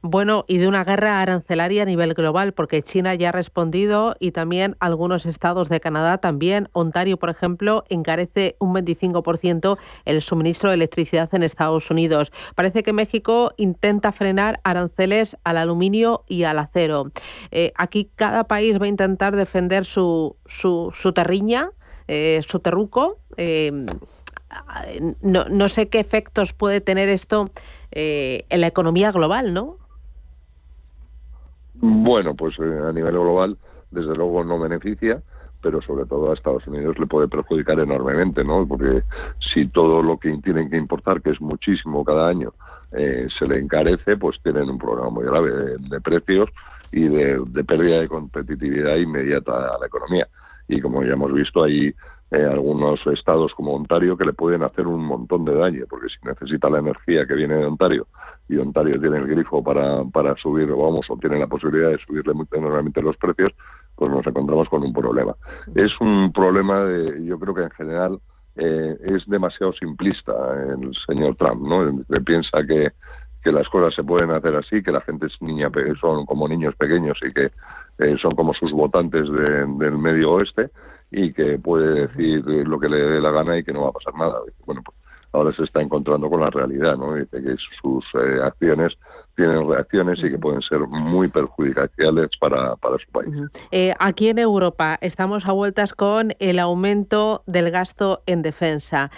Bueno, y de una guerra arancelaria a nivel global, porque China ya ha respondido y también algunos estados de Canadá también. Ontario, por ejemplo, encarece un 25% el suministro de electricidad en Estados Unidos. Parece que México intenta frenar aranceles al aluminio y al acero. Aquí cada país va a intentar defender su terriña, su terruco. No sé qué efectos puede tener esto en la economía global, ¿no? Bueno, pues a nivel global, desde luego no beneficia, pero sobre todo a Estados Unidos le puede perjudicar enormemente, ¿no? Porque si todo lo que tienen que importar, que es muchísimo cada año, se le encarece, pues tienen un problema muy grave de precios y de pérdida de competitividad inmediata a la economía. Y como ya hemos visto, hay algunos estados como Ontario que le pueden hacer un montón de daño, porque si necesita la energía que viene de Ontario y Ontario tiene el grifo para subir, o tiene la posibilidad de subirle muy enormemente los precios, pues nos encontramos con un problema. Es un problema yo creo que en general es demasiado simplista el señor Trump, ¿no? Piensa que las cosas se pueden hacer así, que la gente son como niños pequeños y que son como sus votantes del medio oeste, y que puede decir lo que le dé la gana y que no va a pasar nada. Bueno, pues ahora se está encontrando con la realidad, ¿no? Dice que sus acciones tienen reacciones y que pueden ser muy perjudiciales para su país. Aquí en Europa estamos a vueltas con el aumento del gasto en defensa.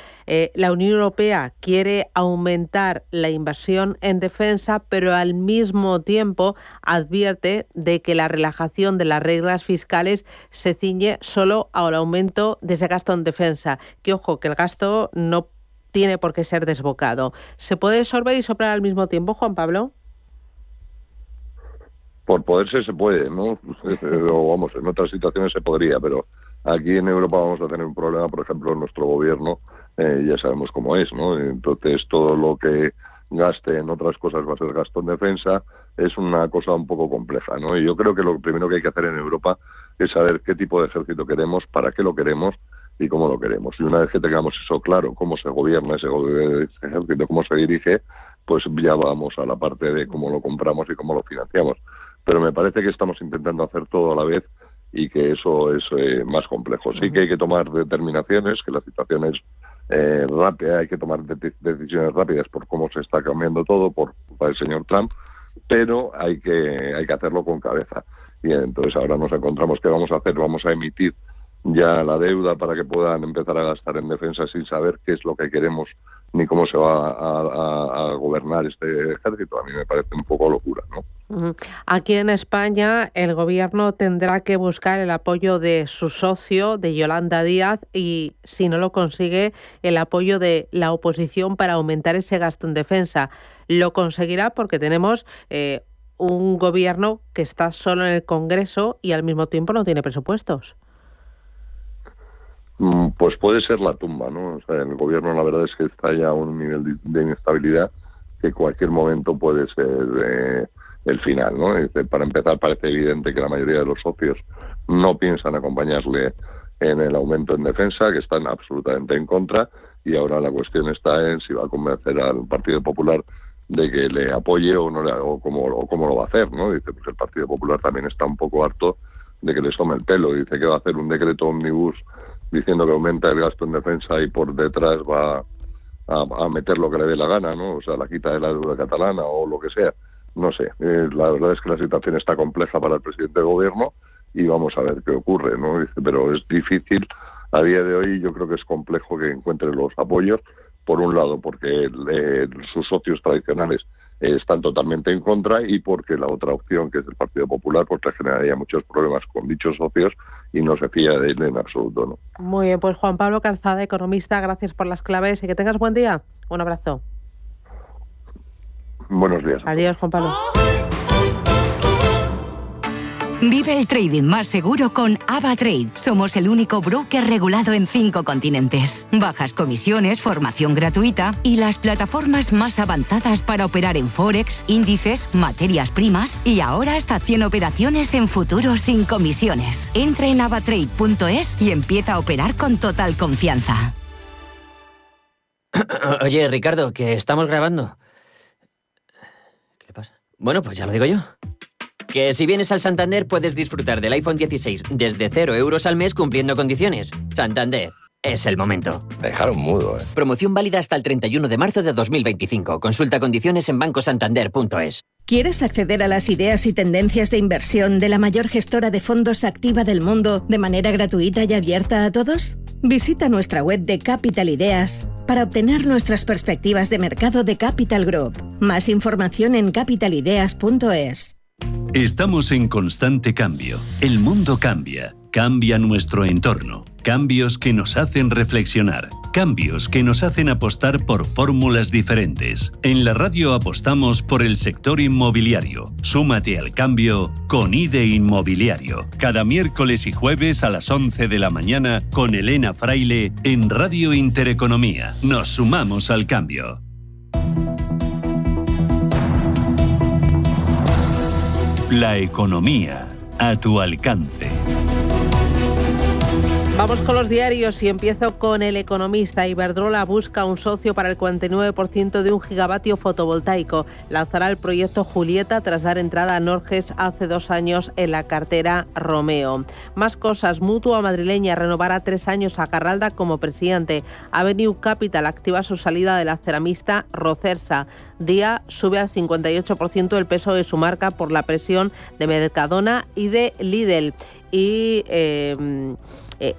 La Unión Europea quiere aumentar la inversión en defensa, pero al mismo tiempo advierte de que la relajación de las reglas fiscales se ciñe solo al aumento de ese gasto en defensa. Que ojo, que el gasto no tiene por qué ser desbocado. ¿Se puede sorber y soplar al mismo tiempo, Juan Pablo? Por poderse se puede, ¿no? O vamos, en otras situaciones se podría, pero aquí en Europa vamos a tener un problema, por ejemplo, nuestro gobierno, ya sabemos cómo es, ¿no? Entonces todo lo que gaste en otras cosas va a ser gasto en defensa, es una cosa un poco compleja, ¿no? Y yo creo que lo primero que hay que hacer en Europa es saber qué tipo de ejército queremos, para qué lo queremos y cómo lo queremos. Y una vez que tengamos eso claro, cómo se gobierna ese ejército, cómo se dirige, pues ya vamos a la parte de cómo lo compramos y cómo lo financiamos. Pero me parece que estamos intentando hacer todo a la vez y que eso es más complejo. Sí que hay que tomar determinaciones, que la situación es rápida, hay que tomar decisiones rápidas por cómo se está cambiando todo, por culpa del señor Trump, pero hay que hacerlo con cabeza. Y entonces ahora nos encontramos, ¿qué vamos a hacer? Vamos a emitir ya la deuda para que puedan empezar a gastar en defensa sin saber qué es lo que queremos ni cómo se va a gobernar este ejército. A mí me parece un poco locura, ¿no? Aquí en España el gobierno tendrá que buscar el apoyo de su socio, de Yolanda Díaz, y si no lo consigue, el apoyo de la oposición para aumentar ese gasto en defensa. Lo conseguirá porque tenemos un gobierno que está solo en el Congreso y al mismo tiempo no tiene presupuestos. Pues puede ser la tumba, ¿no? O sea, el gobierno la verdad es que está ya a un nivel de inestabilidad que en cualquier momento puede ser el final, ¿no? Para empezar, parece evidente que la mayoría de los socios no piensan acompañarle en el aumento en defensa, que están absolutamente en contra, y ahora la cuestión está en si va a convencer al Partido Popular de que le apoye o no, o cómo lo va a hacer, ¿no? Dice, pues el Partido Popular también está un poco harto de que les tome el pelo. Dice que va a hacer un decreto ómnibus diciendo que aumenta el gasto en defensa y por detrás va a meter lo que le dé la gana, ¿no? O sea, la quita de la deuda catalana o lo que sea. No sé, la verdad es que la situación está compleja para el presidente del gobierno y vamos a ver qué ocurre, ¿no? Dice, pero es difícil, a día de hoy yo creo que es complejo que encuentre los apoyos, por un lado porque sus socios tradicionales están totalmente en contra y porque la otra opción, que es el Partido Popular, pues le generaría muchos problemas con dichos socios y no se fía de él en absoluto, ¿no? Muy bien, pues Juan Pablo Calzada, economista, gracias por las claves y que tengas buen día. Un abrazo. Buenos días. Adiós, Juan Pablo. Vive el trading más seguro con AvaTrade. Somos el único broker regulado en 5 continentes. Bajas comisiones, formación gratuita y las plataformas más avanzadas para operar en Forex, índices, materias primas y ahora hasta 100 operaciones en futuros sin comisiones. Entra en avatrade.es y empieza a operar con total confianza. Oye, Ricardo, que estamos grabando. ¿Qué le pasa? Bueno, pues ya lo digo yo. Que si vienes al Santander puedes disfrutar del iPhone 16 desde 0 euros al mes cumpliendo condiciones. Santander, es el momento. Me dejaron mudo, ¿eh? Promoción válida hasta el 31 de marzo de 2025. Consulta condiciones en bancosantander.es. ¿Quieres acceder a las ideas y tendencias de inversión de la mayor gestora de fondos activa del mundo de manera gratuita y abierta a todos? Visita nuestra web de Capital Ideas para obtener nuestras perspectivas de mercado de Capital Group. Más información en capitalideas.es. Estamos en constante cambio. El mundo cambia. Cambia nuestro entorno. Cambios que nos hacen reflexionar. Cambios que nos hacen apostar por fórmulas diferentes. En la radio apostamos por el sector inmobiliario. Súmate al cambio con IDE Inmobiliario. Cada miércoles y jueves a las 11 de la mañana con Elena Fraile en Radio Intereconomía. Nos sumamos al cambio. La economía a tu alcance. Vamos con los diarios y empiezo con El Economista. Iberdrola busca un socio para el 49% de 1 gigavatio fotovoltaico. Lanzará el proyecto Julieta tras dar entrada a Norges hace 2 años en la cartera Romeo. Más cosas. Mutua madrileña renovará 3 años a Garralda como presidente. Avenue Capital activa su salida de la ceramista Rocersa. Día sube al 58% el peso de su marca por la presión de Mercadona y de Lidl. Y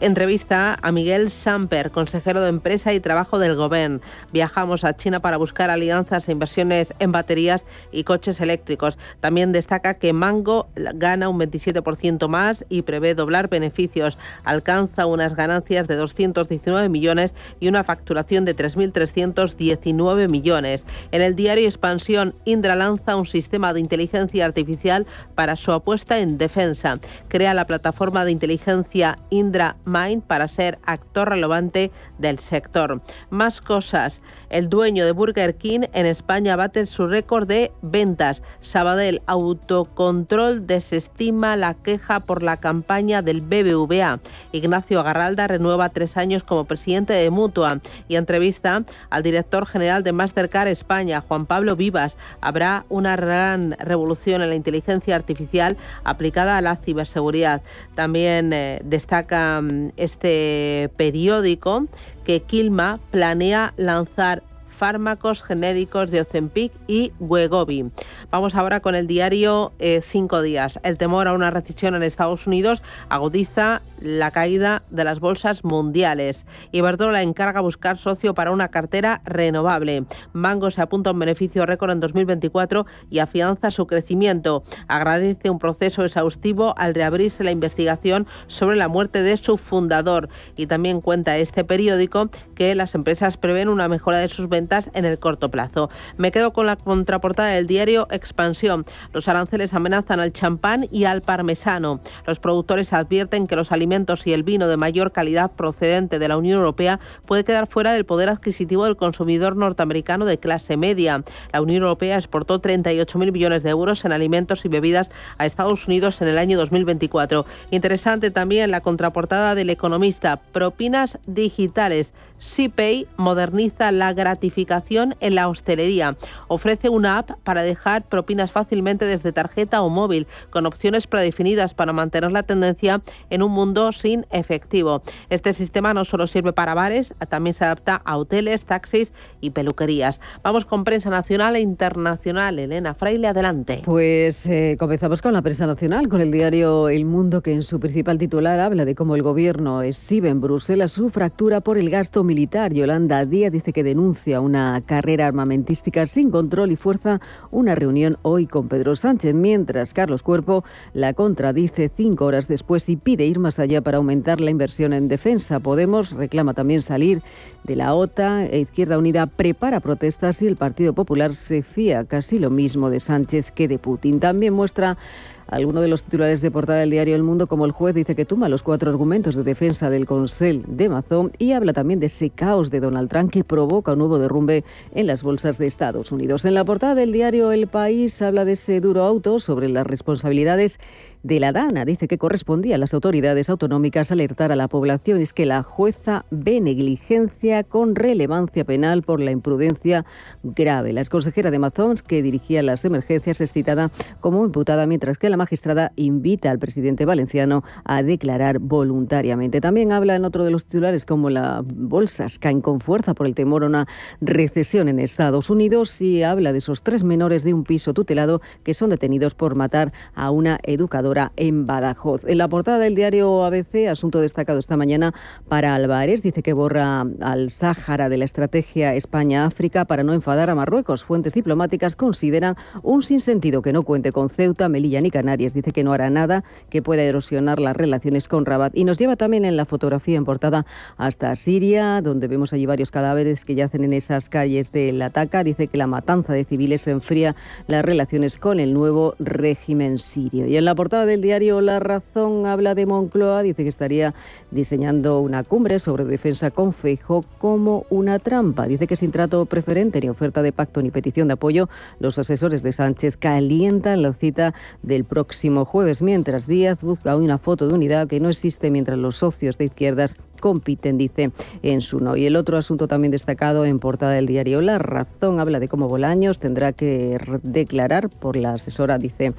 entrevista a Miguel Samper, consejero de Empresa y Trabajo del Gobierno. Viajamos a China para buscar alianzas e inversiones en baterías y coches eléctricos. También destaca que Mango gana un 27% más y prevé doblar beneficios. Alcanza unas ganancias de 219 millones y una facturación de 3.319 millones. En el diario Expansión, Indra lanza un sistema de inteligencia artificial para su apuesta en defensa. Crea la plataforma de inteligencia Indra Mind para ser actor relevante del sector. Más cosas. El dueño de Burger King en España bate su récord de ventas. Sabadell Autocontrol desestima la queja por la campaña del BBVA. Ignacio Garralda renueva 3 años como presidente de Mutua. Y entrevista al director general de Mastercard España, Juan Pablo Vivas. Habrá una gran revolución en la inteligencia artificial aplicada a la ciberseguridad. También destaca este periódico que Quilma planea lanzar fármacos genéricos de Ozempic y Wegovy. Vamos ahora con el diario 5 días. El temor a una recesión en Estados Unidos agudiza la caída de las bolsas mundiales. Iberdrola encarga buscar socio para una cartera renovable. Mango se apunta a un beneficio récord en 2024 y afianza su crecimiento. Agradece un proceso exhaustivo al reabrirse la investigación sobre la muerte de su fundador. Y también cuenta este periódico que las empresas prevén una mejora de sus ventas en el corto plazo. Me quedo con la contraportada del diario Expansión. Los aranceles amenazan al champán y al parmesano. Los productores advierten que los alimentos y el vino de mayor calidad procedente de la Unión Europea puede quedar fuera del poder adquisitivo del consumidor norteamericano de clase media. La Unión Europea exportó 38.000 millones de euros en alimentos y bebidas a Estados Unidos en el año 2024. Interesante también la contraportada del Economista. Propinas digitales. SeaPay moderniza la gratificación en la hostelería. Ofrece una app para dejar propinas fácilmente desde tarjeta o móvil, con opciones predefinidas para mantener la tendencia en un mundo sin efectivo. Este sistema no solo sirve para bares, también se adapta a hoteles, taxis y peluquerías. Vamos con prensa nacional e internacional. Elena Fraile, adelante. Pues comenzamos con la prensa nacional, con el diario El Mundo, que en su principal titular habla de cómo el gobierno exhibe en Bruselas su fractura por el gasto militar. Yolanda Díaz dice que denuncia una carrera armamentística sin control y fuerza una reunión hoy con Pedro Sánchez, mientras Carlos Cuerpo la contradice 5 horas después y pide ir más allá para aumentar la inversión en defensa. Podemos reclama también salir de la OTAN e Izquierda Unida prepara protestas y el Partido Popular se fía casi lo mismo de Sánchez que de Putin. También muestra algunos de los titulares de portada del diario El Mundo, como el juez dice que tumba los 4 argumentos de defensa del Consell de Mazón y habla también de ese caos de Donald Trump que provoca un nuevo derrumbe en las bolsas de Estados Unidos. En la portada del diario El País habla de ese duro auto sobre las responsabilidades de la DANA. Dice que correspondía a las autoridades autonómicas alertar a la población. Es que la jueza ve negligencia con relevancia penal por la imprudencia grave. La exconsejera de Mazón, que dirigía las emergencias, es citada como imputada, mientras que la magistrada invita al presidente valenciano a declarar voluntariamente. También habla en otro de los titulares como las bolsas caen con fuerza por el temor a una recesión en Estados Unidos y habla de esos 3 menores de un piso tutelado que son detenidos por matar a una educadora en Badajoz. En la portada del diario ABC, asunto destacado esta mañana para Álvarez, dice que borra al Sáhara de la estrategia España-África para no enfadar a Marruecos. Fuentes diplomáticas consideran un sinsentido que no cuente con Ceuta, Melilla ni Canarias. Dice que no hará nada que pueda erosionar las relaciones con Rabat. Y nos lleva también en la fotografía en portada hasta Siria, donde vemos allí varios cadáveres que yacen en esas calles de Latakia. Dice que la matanza de civiles enfría las relaciones con el nuevo régimen sirio. Y en la portada portada del diario La Razón habla de Moncloa, dice que estaría diseñando una cumbre sobre defensa con Feijóo como una trampa. Dice que sin trato preferente, ni oferta de pacto, ni petición de apoyo, los asesores de Sánchez calientan la cita del próximo jueves, mientras Díaz busca una foto de unidad que no existe mientras los socios de izquierdas compiten, dice, en su no. Y el otro asunto también destacado en portada del diario La Razón habla de cómo Bolaños tendrá que declarar por la asesora, dice,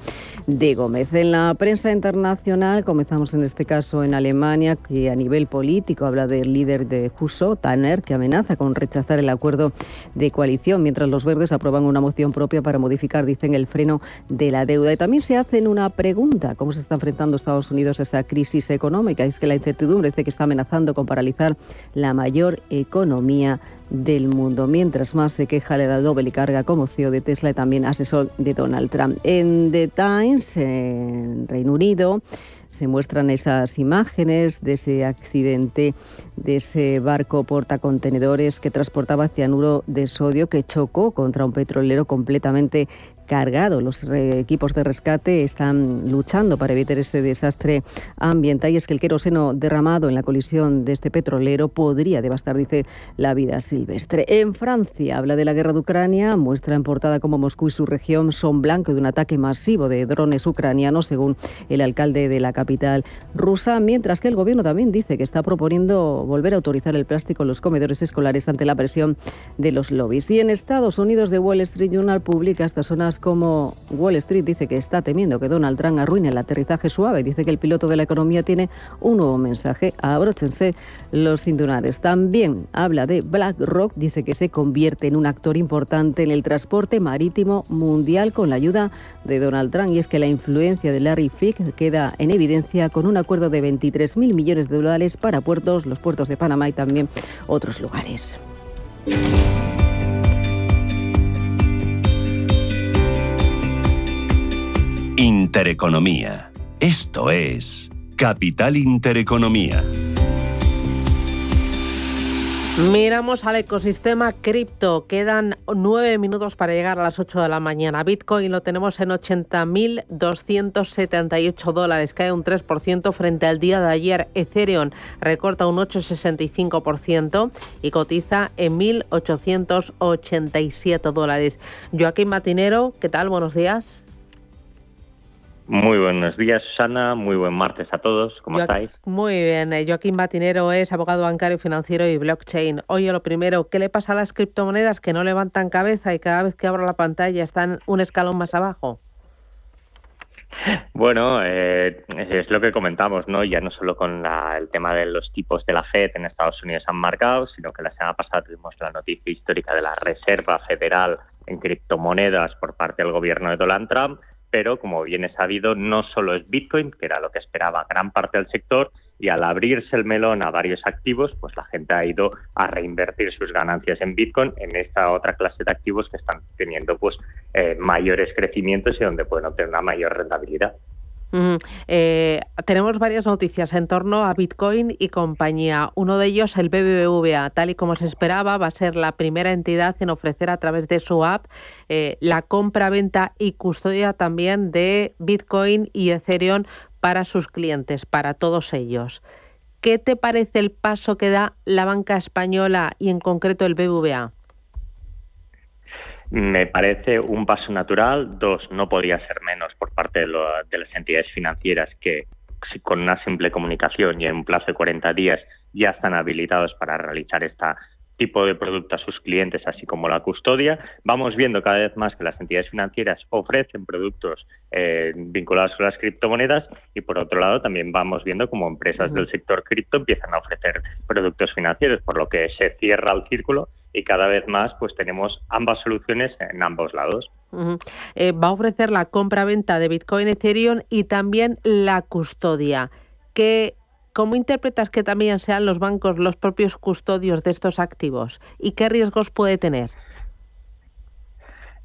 de Gómez. En la prensa internacional, comenzamos en este caso en Alemania, que a nivel político habla del líder de Juso, Tanner, que amenaza con rechazar el acuerdo de coalición, mientras los verdes aprueban una moción propia para modificar, dicen, el freno de la deuda. Y también se hacen una pregunta: ¿cómo se está enfrentando Estados Unidos a esa crisis económica? Es que la incertidumbre dice que está amenazando con paralizar la mayor economía del mundo. Mientras más se queja la doble carga como CEO de Tesla y también asesor de Donald Trump. En The Times, en Reino Unido, se muestran esas imágenes de ese accidente de ese barco portacontenedores que transportaba cianuro de sodio que chocó contra un petrolero completamente cargado. Los equipos de rescate están luchando para evitar ese desastre ambiental, y es que el queroseno derramado en la colisión de este petrolero podría devastar, dice, la vida silvestre. En Francia habla de la guerra de Ucrania, muestra en portada cómo Moscú y su región son blanco de un ataque masivo de drones ucranianos, según el alcalde de la capital rusa, mientras que el gobierno también dice que está proponiendo volver a autorizar el plástico en los comedores escolares ante la presión de los lobbies. Y en Estados Unidos, The Wall Street Journal publica estas zonas como Wall Street dice que está temiendo que Donald Trump arruine el aterrizaje suave. Dice que el piloto de la economía tiene un nuevo mensaje: abróchense los cinturones. También habla de BlackRock, dice que se convierte en un actor importante en el transporte marítimo mundial con la ayuda de Donald Trump, y es que la influencia de Larry Fink queda en evidencia con un acuerdo de 23.000 millones de dólares para puertos, los puertos de Panamá y también otros lugares. Intereconomía. Esto es Capital Intereconomía. Miramos al ecosistema cripto. Quedan 9 minutos para llegar a las 8 de la mañana. Bitcoin lo tenemos en $80.278, cae un 3% frente al día de ayer. Ethereum recorta un 8,65% y cotiza en $1.887. Joaquín Matinero, ¿qué tal? Buenos días. Muy buenos días, Susana. Muy buen martes a todos. ¿Cómo estáis? Muy bien. Joaquín Batinero es abogado bancario, financiero y blockchain. Oye, lo primero, ¿qué le pasa a las criptomonedas que no levantan cabeza y cada vez que abro la pantalla están un escalón más abajo? Bueno, es lo que comentamos, ¿no? Ya no solo con el tema de los tipos de la FED en Estados Unidos han marcado, sino que la semana pasada tuvimos la noticia histórica de la Reserva Federal en criptomonedas por parte del gobierno de Donald Trump. Pero, como bien es sabido, no solo es Bitcoin, que era lo que esperaba gran parte del sector, y al abrirse el melón a varios activos, pues la gente ha ido a reinvertir sus ganancias en Bitcoin en esta otra clase de activos que están teniendo pues mayores crecimientos y donde pueden obtener una mayor rentabilidad. Tenemos varias noticias en torno a Bitcoin y compañía. Uno de ellos, el BBVA, tal y como se esperaba, va a ser la primera entidad en ofrecer a través de su app la compra, venta y custodia también de Bitcoin y Ethereum para sus clientes, para todos ellos. ¿Qué te parece el paso que da la banca española y en concreto el BBVA? Me parece un paso natural. No podría ser menos por parte de las entidades financieras que con una simple comunicación y en un plazo de 40 días ya están habilitados para realizar este tipo de producto a sus clientes, así como la custodia. Vamos viendo cada vez más que las entidades financieras ofrecen productos vinculados con las criptomonedas y, por otro lado, también vamos viendo como empresas del sector cripto empiezan a ofrecer productos financieros, por lo que se cierra el círculo y cada vez más pues tenemos ambas soluciones en ambos lados. Va a ofrecer la compra-venta de Bitcoin, Ethereum y también la custodia. ¿Cómo interpretas que también sean los bancos los propios custodios de estos activos? ¿Y qué riesgos puede tener?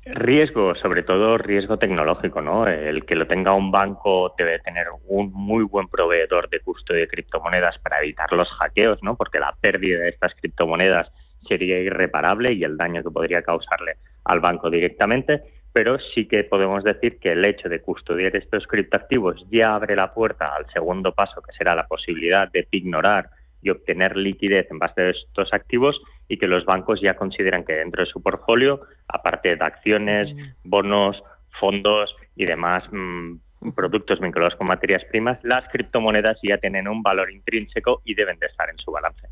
Riesgo, sobre todo riesgo tecnológico, ¿no? El que lo tenga un banco debe tener un muy buen proveedor de custodia de criptomonedas para evitar los hackeos, ¿no? Porque la pérdida de estas criptomonedas sería irreparable y el daño que podría causarle al banco directamente. pero sí que podemos decir que el hecho de custodiar estos criptoactivos ya abre la puerta al segundo paso, que será la posibilidad de pignorar y obtener liquidez en base a estos activos, y que los bancos ya consideran que dentro de su portfolio, aparte de acciones, bonos, fondos y demás productos vinculados con materias primas, las criptomonedas ya tienen un valor intrínseco y deben de estar en su balance.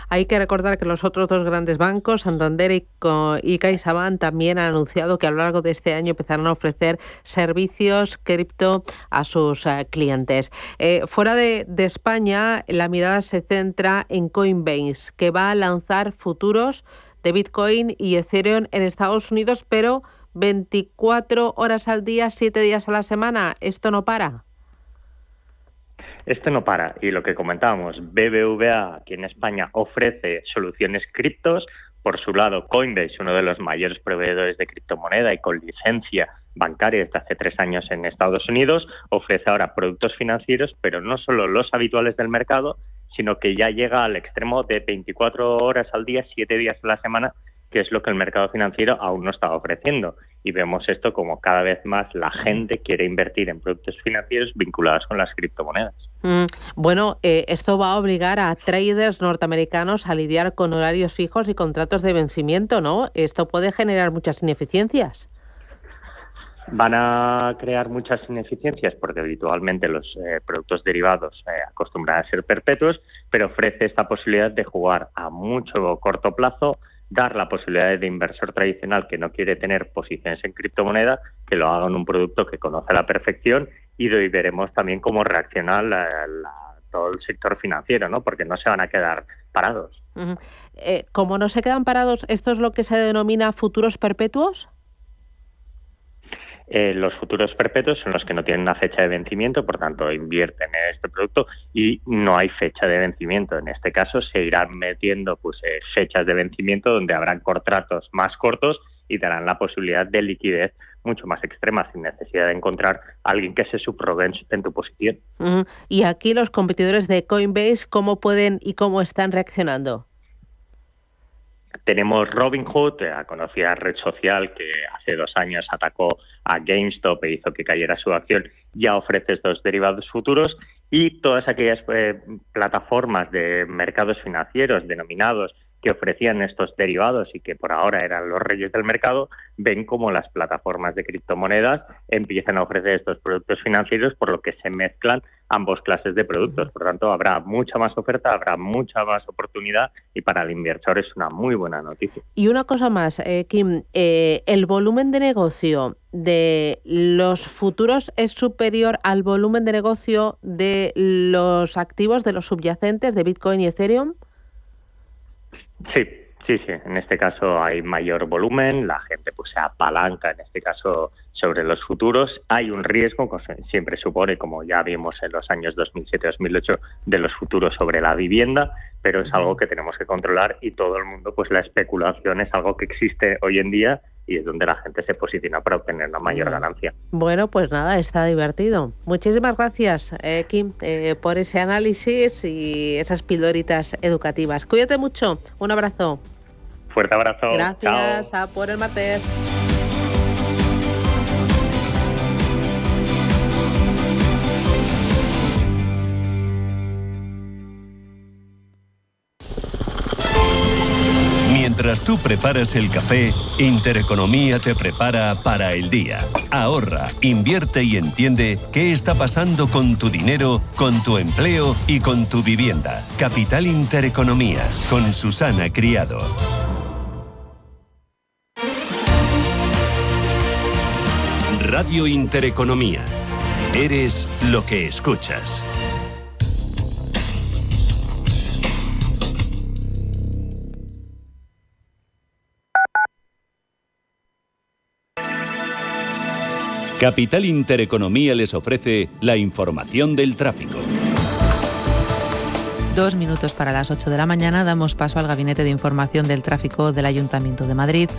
Hay que recordar que los otros dos grandes bancos, Santander y CaixaBank, también han anunciado que a lo largo de este año empezarán a ofrecer servicios cripto a sus clientes. Fuera de España, la mirada se centra en Coinbase, que va a lanzar futuros de Bitcoin y Ethereum en Estados Unidos, pero 24 horas al día, 7 días a la semana. ¿Esto no para? Esto no para, y lo que comentábamos, BBVA aquí en España ofrece soluciones criptos. Por su lado, Coinbase, uno de los mayores proveedores de criptomoneda y con licencia bancaria desde hace 3 años en Estados Unidos, ofrece ahora productos financieros, pero no solo los habituales del mercado, sino que ya llega al extremo de 24 horas al día, 7 días a la semana, que es lo que el mercado financiero aún no está ofreciendo. Y vemos esto como cada vez más la gente quiere invertir en productos financieros vinculados con las criptomonedas. Bueno, esto va a obligar a traders norteamericanos a lidiar con horarios fijos y contratos de vencimiento, ¿no? Esto puede generar muchas ineficiencias. Van a crear muchas ineficiencias porque habitualmente los productos derivados acostumbran a ser perpetuos, pero ofrece esta posibilidad de jugar a mucho corto plazo, dar la posibilidad de inversor tradicional que no quiere tener posiciones en criptomoneda, que lo haga en un producto que conoce a la perfección, y hoy veremos también cómo reacciona todo el sector financiero, ¿no? Porque no se van a quedar parados. Como no se quedan parados, ¿esto es lo que se denomina futuros perpetuos? Los futuros perpetuos son los que no tienen una fecha de vencimiento, por tanto invierten en este producto y no hay fecha de vencimiento. En este caso se irán metiendo fechas de vencimiento donde habrán contratos más cortos y darán la posibilidad de liquidez mucho más extrema, sin necesidad de encontrar a alguien que se subrogue en tu posición. Y aquí los competidores de Coinbase, ¿cómo pueden y cómo están reaccionando? Tenemos Robinhood, la conocida red social que hace 2 años atacó a GameStop e hizo que cayera su acción. Ya ofrece estos derivados futuros, y todas aquellas plataformas de mercados financieros denominados que ofrecían estos derivados y que por ahora eran los reyes del mercado, ven como las plataformas de criptomonedas empiezan a ofrecer estos productos financieros, por lo que se mezclan ambos clases de productos. Por tanto, habrá mucha más oferta, habrá mucha más oportunidad, y para el inversor es una muy buena noticia. Y una cosa más, Kim, ¿el volumen de negocio de los futuros es superior al volumen de negocio de los activos, de los subyacentes de Bitcoin y Ethereum? Sí. En este caso hay mayor volumen, la gente se apalanca en este caso sobre los futuros. Hay un riesgo, que siempre supone, como ya vimos en los años 2007-2008, de los futuros sobre la vivienda, pero es algo que tenemos que controlar, y todo el mundo, la especulación es algo que existe hoy en día y es donde la gente se posiciona para obtener una mayor ganancia. Bueno, pues nada, está divertido. Muchísimas gracias, Kim, por ese análisis y esas pildoritas educativas. Cuídate mucho, un abrazo. Fuerte abrazo. Gracias. Chao. A por el martes. Mientras tú preparas el café, Intereconomía te prepara para el día. Ahorra, invierte y entiende qué está pasando con tu dinero, con tu empleo y con tu vivienda. Capital Intereconomía, con Susana Criado. Radio Intereconomía. Eres lo que escuchas. Capital Intereconomía les ofrece la información del tráfico. 2 minutos para las 8 de la mañana, damos paso al Gabinete de Información del Tráfico del Ayuntamiento de Madrid.